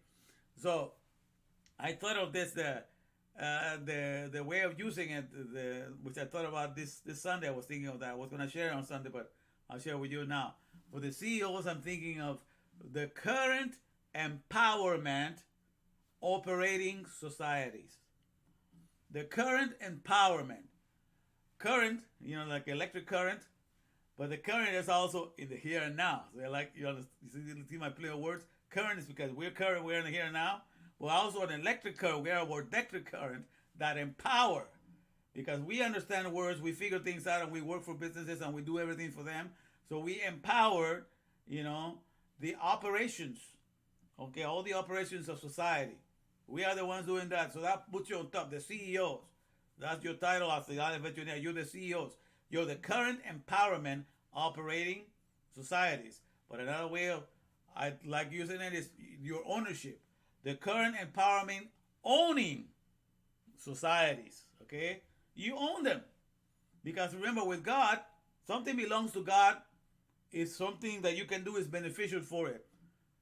So I thought of this the way of using it, which I thought about this Sunday. I was thinking of that. I was going to share it on Sunday, but I'll share with you now. For the CEOs, I'm thinking of the current empowerment operating societies. The current empowerment. Current, like electric current, but the current is also in the here and now. So you see my play of words? Current is because we're current, we're in the here and now. But also an electric current, we are a wordectric current that empower. Because we understand words, we figure things out, and we work for businesses, and we do everything for them. So we empower, the operations. Okay, all the operations of society. We are the ones doing that. So that puts you on top, the CEOs. That's your title as the Alefbetionaire. You're the CEOs. You're the current empowerment operating societies. But another way of I like using it is your ownership. The current empowerment owning societies. Okay? You own them. Because remember, with God, something belongs to God is something that you can do is beneficial for it.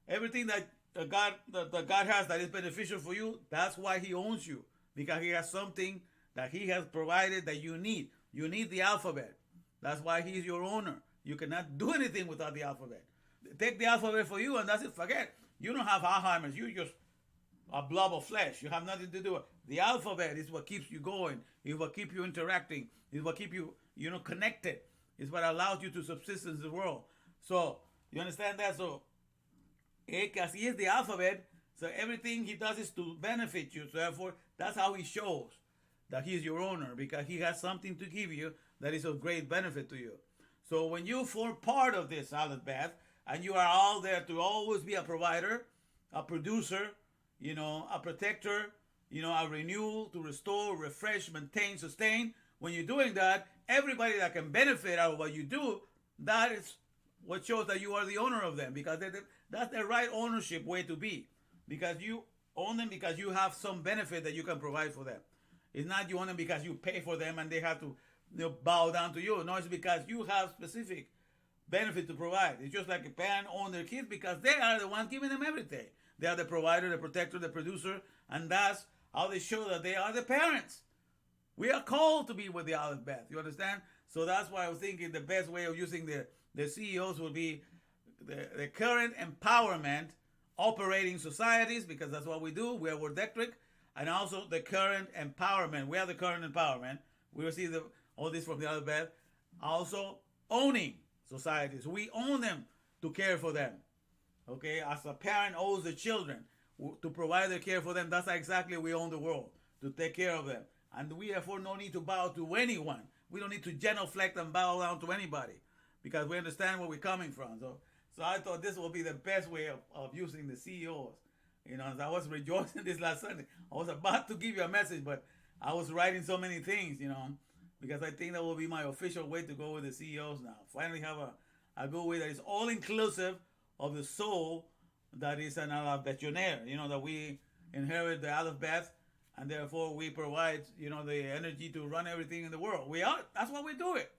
Everything that God has that is beneficial for you, that's why He owns you. Because He has something that He has provided that you need. You need the alphabet. That's why He's your owner. You cannot do anything without the alphabet. Take the alphabet for you and that's it. Forget. You don't have Alzheimer's. You just a blob of flesh. You have nothing to do with it. The alphabet is what keeps you going. It's what keeps you interacting. It's what keeps you, connected. It's what allows you to subsist in the world. So, you understand that? So, así es the alphabet. So everything he does is to benefit you. So therefore, that's how he shows that he's your owner, because he has something to give you that is of great benefit to you. So when you form part of this Alefbet, and you are all there to always be a provider, a producer, a protector, a renewal, to restore, refresh, maintain, sustain. When you're doing that, everybody that can benefit out of what you do, that is what shows that you are the owner of them, because that's the right ownership way to be. Because you own them because you have some benefit that you can provide for them. It's not you own them because you pay for them and they have to bow down to you. No, it's because you have specific benefit to provide. It's just like a parent owns their kids because they are the ones giving them everything. They are the provider, the protector, the producer, and that's how they show that they are the parents. We are called to be with the Alefbet. You understand? So that's why I was thinking the best way of using the CEOs would be the current empowerment operating societies, because that's what we do. We are wordectric, and also the current empowerment. We are the current empowerment. We receive all this from the Alefbet. Also owning societies. We own them to care for them. Okay, as a parent owes the children to provide the care for them, that's exactly we own the world, to take care of them. And we therefore no need to bow to anyone. We don't need to genuflect and bow down to anybody, because we understand where we're coming from. So I thought this will be the best way of using the CEOs. As I was rejoicing this last Sunday, I was about to give you a message, but I was writing so many things, because I think that will be my official way to go with the CEOs now. Finally have a good way that is all inclusive of the soul that is an Alefbetionaire, that we inherit the Alefbet, and therefore we provide, the energy to run everything in the world. That's what we do it.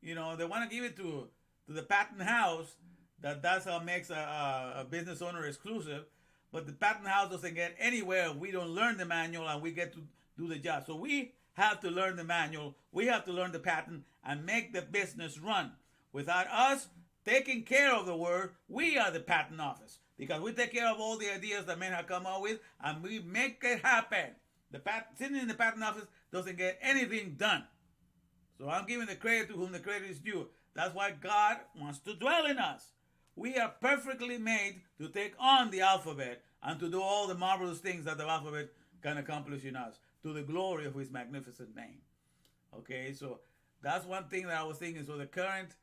They want to give it to the patent house, that's how it makes a business owner exclusive, but the patent house doesn't get anywhere if we don't learn the manual and we get to do the job. So we have to learn the manual, we have to learn the patent and make the business run. Without us taking care of the word, we are the patent office, because we take care of all the ideas that men have come up with and we make it happen. Sitting in the patent office doesn't get anything done. So I'm giving the credit to whom the credit is due. That's why God wants to dwell in us. We are perfectly made to take on the alphabet and to do all the marvelous things that the alphabet can accomplish in us, to the glory of his magnificent name. Okay, so that's one thing that I was thinking. So the current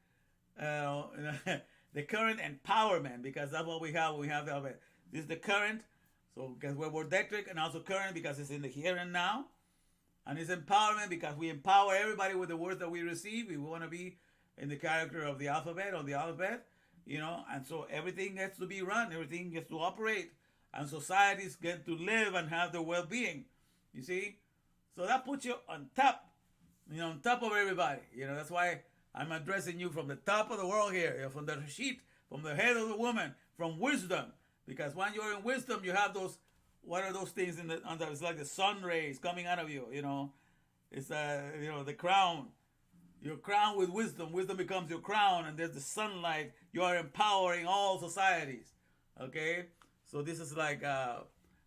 the current empowerment, because that's what we have. We have the alphabet. This is the current. So because we're wordectric, and also current because it's in the here and now. And it's empowerment because we empower everybody with the words that we receive. We want to be in the character of the alphabet or the Alefbet, and so everything gets to be run, everything gets to operate, and societies get to live and have their well-being. You see? So that puts you on top, on top of everybody. That's why I'm addressing you from the top of the world here, from the sheet, from the head of the woman, from wisdom. Because when you're in wisdom, you have those, what are those things it's like the sun rays coming out of you, It's, the crown. You're crowned with wisdom. Wisdom becomes your crown, and there's the sunlight. You are empowering all societies. Okay? So this is like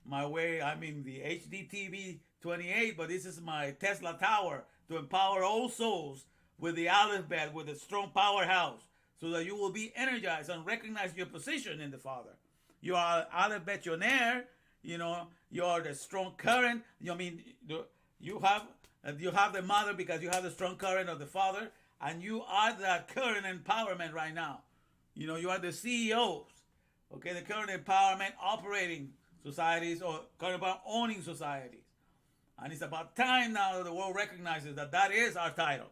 my way. I'm in the HDTV 28, but this is my Tesla tower to empower all souls with the Alefbet, with a strong powerhouse, so that you will be energized and recognize your position in the Father. You are Alefbetionaire. You are the strong current. You have the mother because you have the strong current of the Father, and you are that current empowerment right now. You are the CEOs, okay, the current empowerment operating societies, or current empowerment owning societies. And it's about time now that the world recognizes that is our title.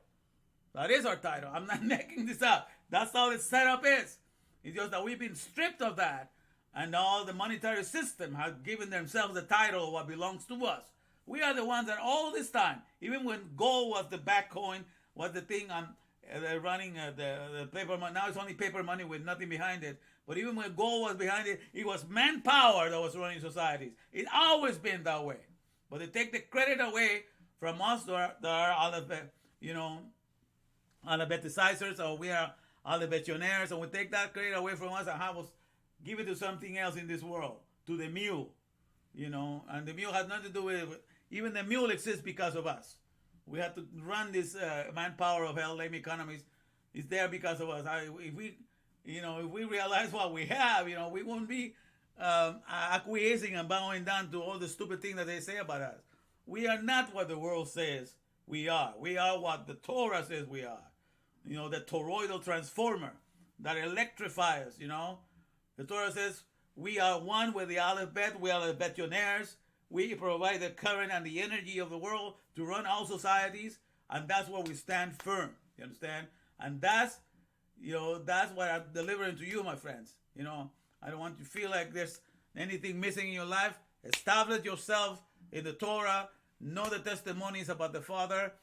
That is our title. I'm not making this up. That's how the setup is. It's just that we've been stripped of that, and all the monetary system have given themselves the title of what belongs to us. We are the ones that all this time, even when gold was the back coin, was the thing running the paper money. Now it's only paper money with nothing behind it. But even when gold was behind it, it was manpower that was running societies. It's always been that way. But they take the credit away from us that are Alefbeticizers, or we are Alefbetionaires, and we take that credit away from us and give it to something else in this world, to the mule. and the mule has nothing to do with it. Even the mule exists because of us. We have to run this manpower of hell, lame economies. It's there because of us. If we realize what we have, we won't be acquiescing and bowing down to all the stupid things that they say about us. We are not what the world says we are. We are what the Torah says we are. The toroidal transformer that electrifies, The Torah says we are one with the Alefbet. We are Alefbetionaires. We provide the current and the energy of the world to run all societies, and that's where we stand firm. You understand? And that's what I'm delivering to you, my friends. I don't want you to feel like there's anything missing in your life. Establish yourself in the Torah. Know the testimonies about the Father.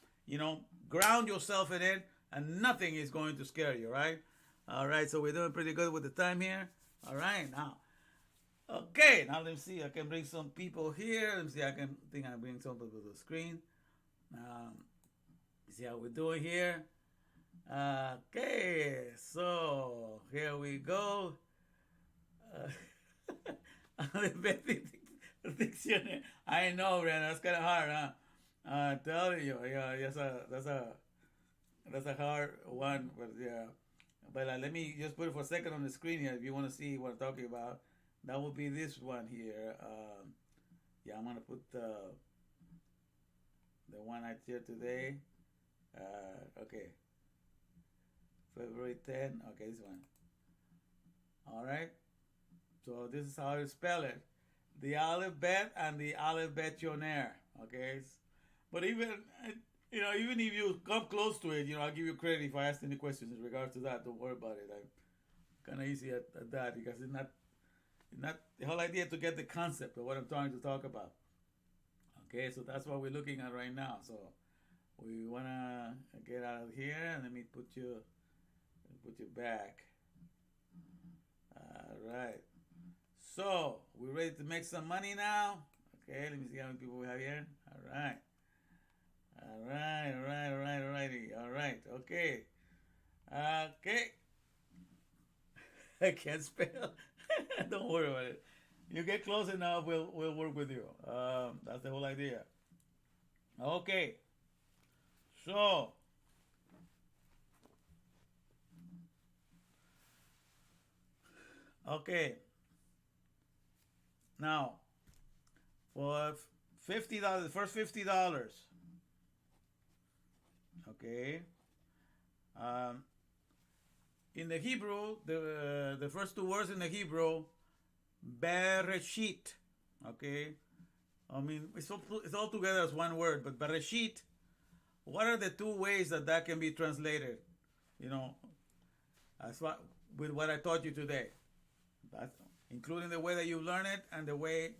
Ground yourself in it, and nothing is going to scare you, right? All right, so we're doing pretty good with the time here. All right, now. Okay, now let me see. I can bring some people here. Let me see. I think I bring some people to the screen. See how we're doing here. Okay, so here we go. Dictionary. I know, man. That's kind of hard, huh? I'm telling you, yeah, that's a hard one, but yeah. But let me just put it for a second on the screen here. If you want to see what I'm talking about, that will be this one here. Yeah, I'm gonna put the one I shared today. Okay. February 10. Okay, this one. All right. So this is how you spell it: the Alefbet and the Alefbetionaire. Okay. But even if you come close to it, I'll give you credit if I ask any questions in regards to that. Don't worry about it. I'm kind of easy at that because it's not the whole idea to get the concept of what I'm trying to talk about. Okay, so that's what we're looking at right now. So we wanna get out of here, and let me put you back. All right. So we're ready to make some money now. Okay, let me see how many people we have here. All right. Okay. I can't spell. Don't worry about it. You get close enough, we'll work with you. That's the whole idea. Okay. So okay. Now for $50, the first $50. Okay. In the Hebrew, the first two words in the Hebrew, Bereshit. Okay. I mean, it's all together as one word, but Bereshit. What are the two ways that can be translated? As with what I taught you today, including the way that you learn it and the way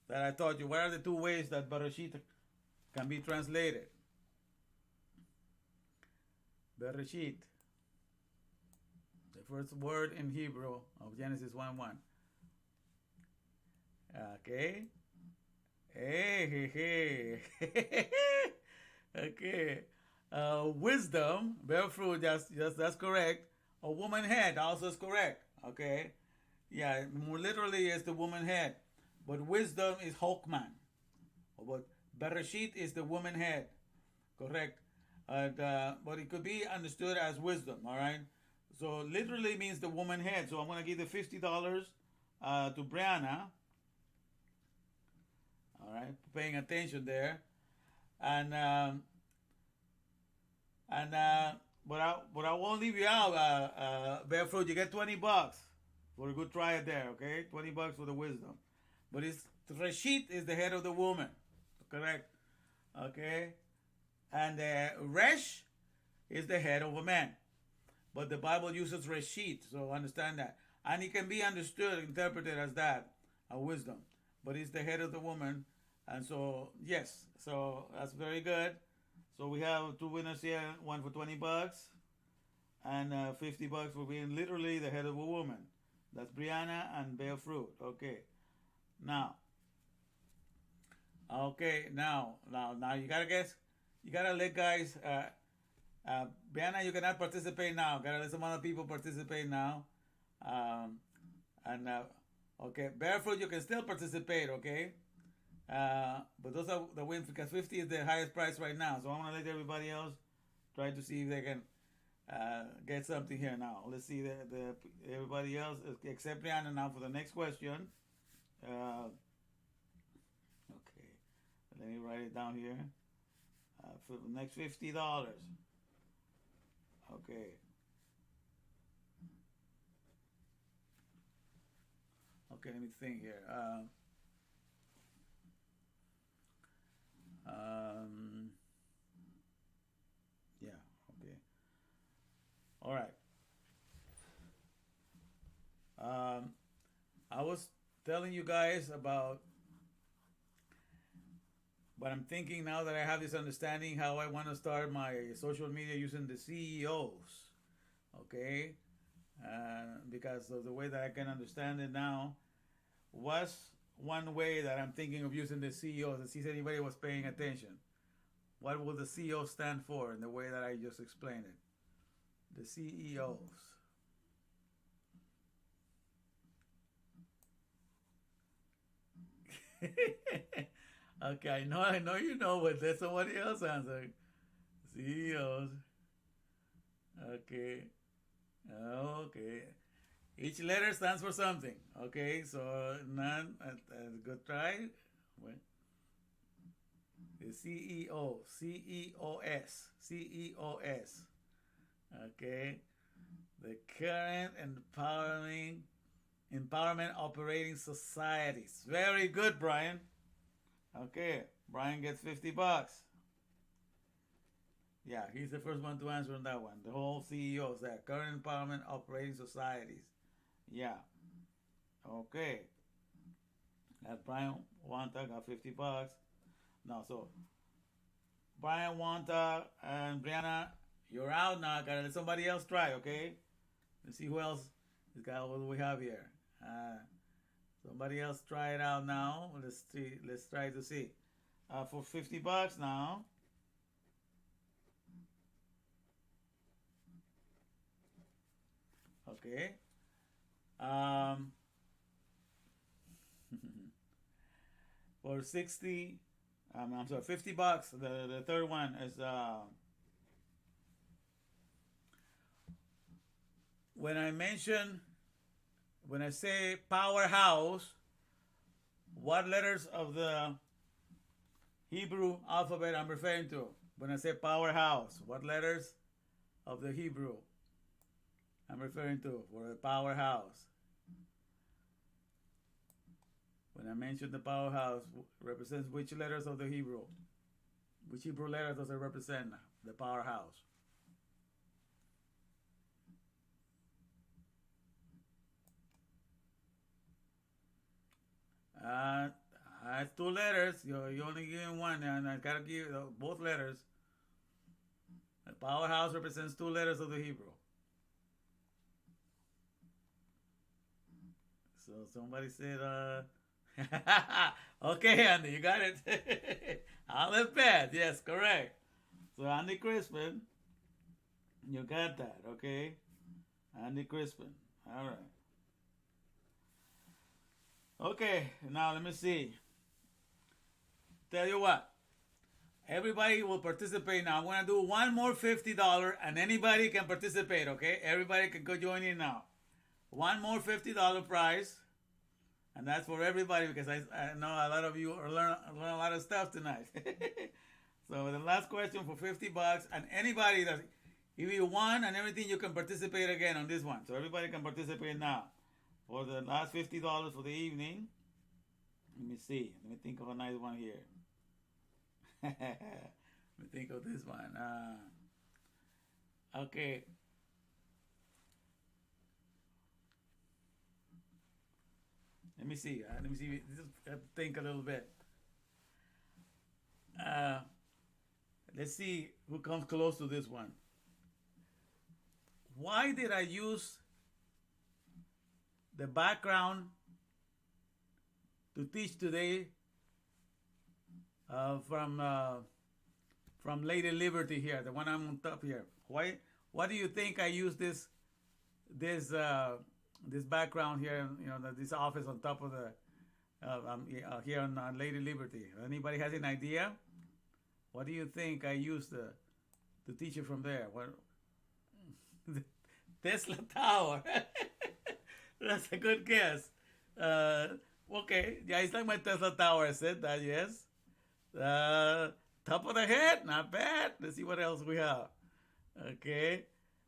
that I taught you. What are the two ways that Bereshit can be translated? Bereshit, the first word in Hebrew of Genesis 1:1. Okay. Hey. Okay. Wisdom, bear fruit. That's correct. A woman head also is correct. Okay. Yeah, more literally is the woman head, but wisdom is Hokman. But Bereshit is the woman head. Correct. But it could be understood as wisdom, all right? So literally means the woman head. So I'm going to give the $50 to Brianna. All right, paying attention there. But I won't leave you out, Barefoot. You get $20 for a good try there, okay? $20 for the wisdom. But Reshit is the head of the woman, correct? Okay? And Resh is the head of a man. But the Bible uses Reshit, so understand that. And it can be understood, interpreted as that, a wisdom. But it's the head of the woman. And so, yes, so that's very good. So we have two winners here, one for $20 and $50 for being literally the head of a woman. That's Brianna and Bear Fruit. Okay. Now you gotta guess. You gotta let guys. Brianna, you cannot participate now. Gotta let some other people participate now. Okay, barefoot, you can still participate, okay? But those are the wins because 50 is the highest price right now. So I want to let everybody else try to see if they can get something here now. Let's see the everybody else except Rihanna now for the next question. Okay, let me write it down here. For the next $50. Okay. Okay, let me think here. Yeah, okay. All right. I was telling you guys about what I'm thinking now that I have this understanding how I want to start my social media using the CEOs. Okay? Because of the way that I can understand it now, was one way that I'm thinking of using the CEOs to see if anybody was paying attention. What will the CEO stand for in the way that I just explained it? The CEOs. Okay, I know you know, but let somebody else answer. CEOs. Okay. Okay. Each letter stands for something. Okay, so none. Good try. Well, the CEO, CEOS, CEOS. Okay, the current empowerment operating societies. Very good, Brian. Okay, Brian gets $50. Yeah, he's the first one to answer on that one. The whole CEOs there, current empowerment operating societies. Yeah. Okay. That Brian Wanta got $50. No, so Brian Wanta and Brianna, you're out now. Gotta let somebody else try, okay? Let's see who else is got what do we have here. Somebody else try it out now. Let's see. Let's try to see. For $50 now. Okay. For 60, I'm sorry, $50. The third one is when I say powerhouse, what letters of the Hebrew alphabet I'm referring to? When I say powerhouse, what letters of the Hebrew I'm referring to for a powerhouse? When I mention the powerhouse, represents which letters of the Hebrew? Which Hebrew letters does it represent? The powerhouse. It's two letters. You only giving one, and I gotta give both letters. The powerhouse represents two letters of the Hebrew. So somebody said, okay, Andy, you got it. Alefbet, yes, correct. So Andy Crispin, you got that, okay? Andy Crispin, all right. Okay, now let me see. Tell you what, everybody will participate now. I'm gonna do one more $50, and anybody can participate. Okay, everybody can go join in now. One more $50 prize, and that's for everybody because I know a lot of you are learn a lot of stuff tonight. So the last question for $50, and anybody that if you won and everything, you can participate again on this one. So everybody can participate now for the last $50 for the evening. Let me see. Let me think of a nice one here. Let me think of this one. Okay. Let me see. Let me see. Just have to think a little bit. Let's see who comes close to this one. Why did I use the background to teach today from Lady Liberty here, the one I'm on top here? Why do you think I use this this background here, this office on top of the here on Lady Liberty. Anybody has an idea? What do you think I used to teach it from there? What? The Tesla Tower. That's a good guess. Okay, yeah, it's like my Tesla Tower. I said that, yes. Top of the head, not bad. Let's see what else we have. Okay.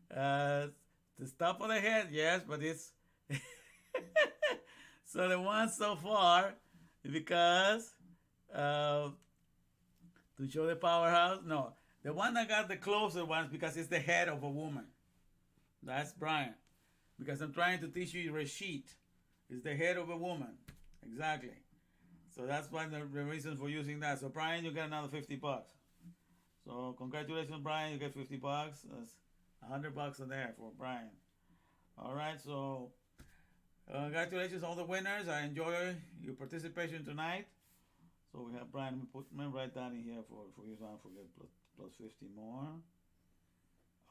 The top of the head, yes, but it's so the one so far, because to show the powerhouse, no, the one that got the closer ones because it's the head of a woman. That's Brian, because I'm trying to teach you Reshit. It's the head of a woman, exactly. So that's one of the reasons for using that. So Brian, you get another $50. So congratulations, Brian. You get $50. That's $100 in there for Brian. All right. So congratulations, all the winners. I enjoy your participation tonight. So we have Brian. Let me write that in here for you. So I don't forget plus 50 more.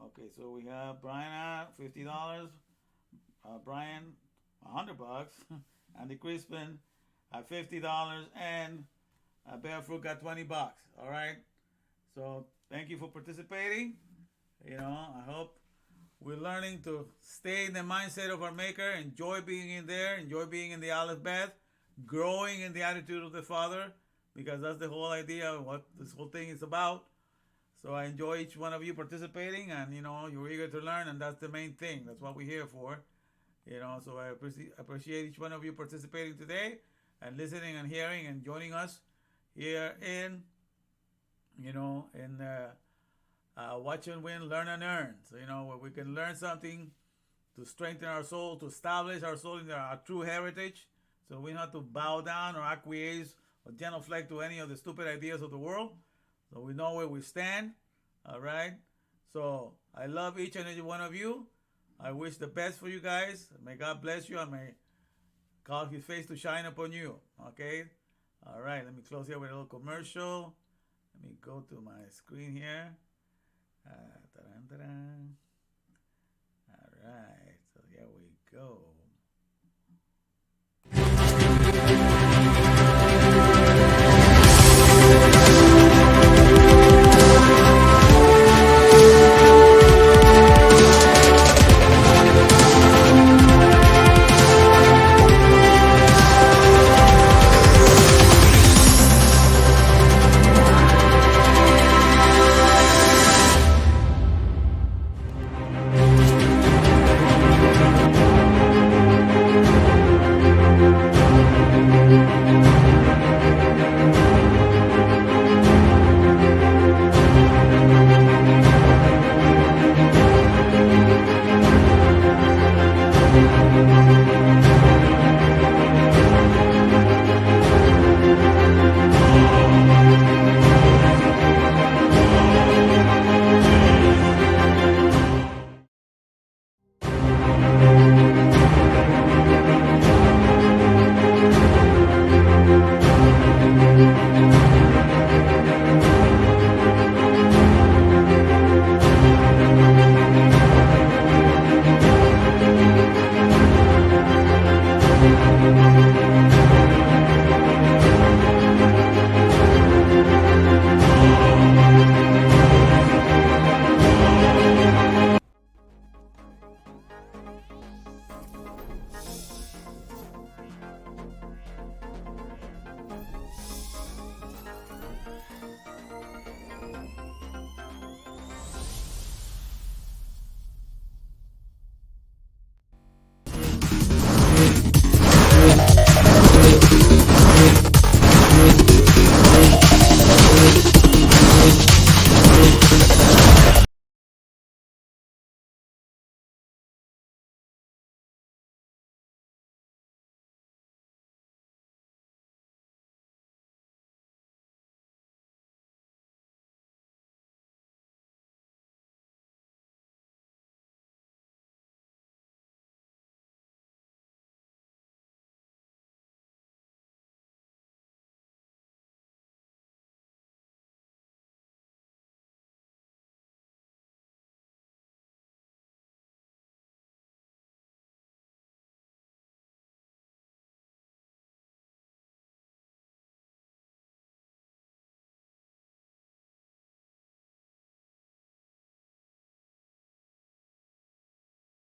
Okay. So we have Brian at $50. Brian, $100. Andy Crispin at $50, and Barefoot got $20. All right. So thank you for participating. I hope we're learning to stay in the mindset of our Maker, enjoy being in there, enjoy being in the Alefbet, growing in the attitude of the Father, because that's the whole idea of what this whole thing is about. So I enjoy each one of you participating, and you're eager to learn, and that's the main thing. That's what we're here for. So I appreciate each one of you participating today and listening and hearing and joining us here in Watch and Win, Learn and Earn. So, where we can learn something to strengthen our soul, to establish our soul in our true heritage. So we don't have to bow down or acquiesce or genuflect to any of the stupid ideas of the world. So we know where we stand. All right. So I love each and every one of you. I wish the best for you guys. May God bless you and may cause His face to shine upon you. Okay? All right. Let me close here with a little commercial. Let me go to my screen here. All right. So here we go.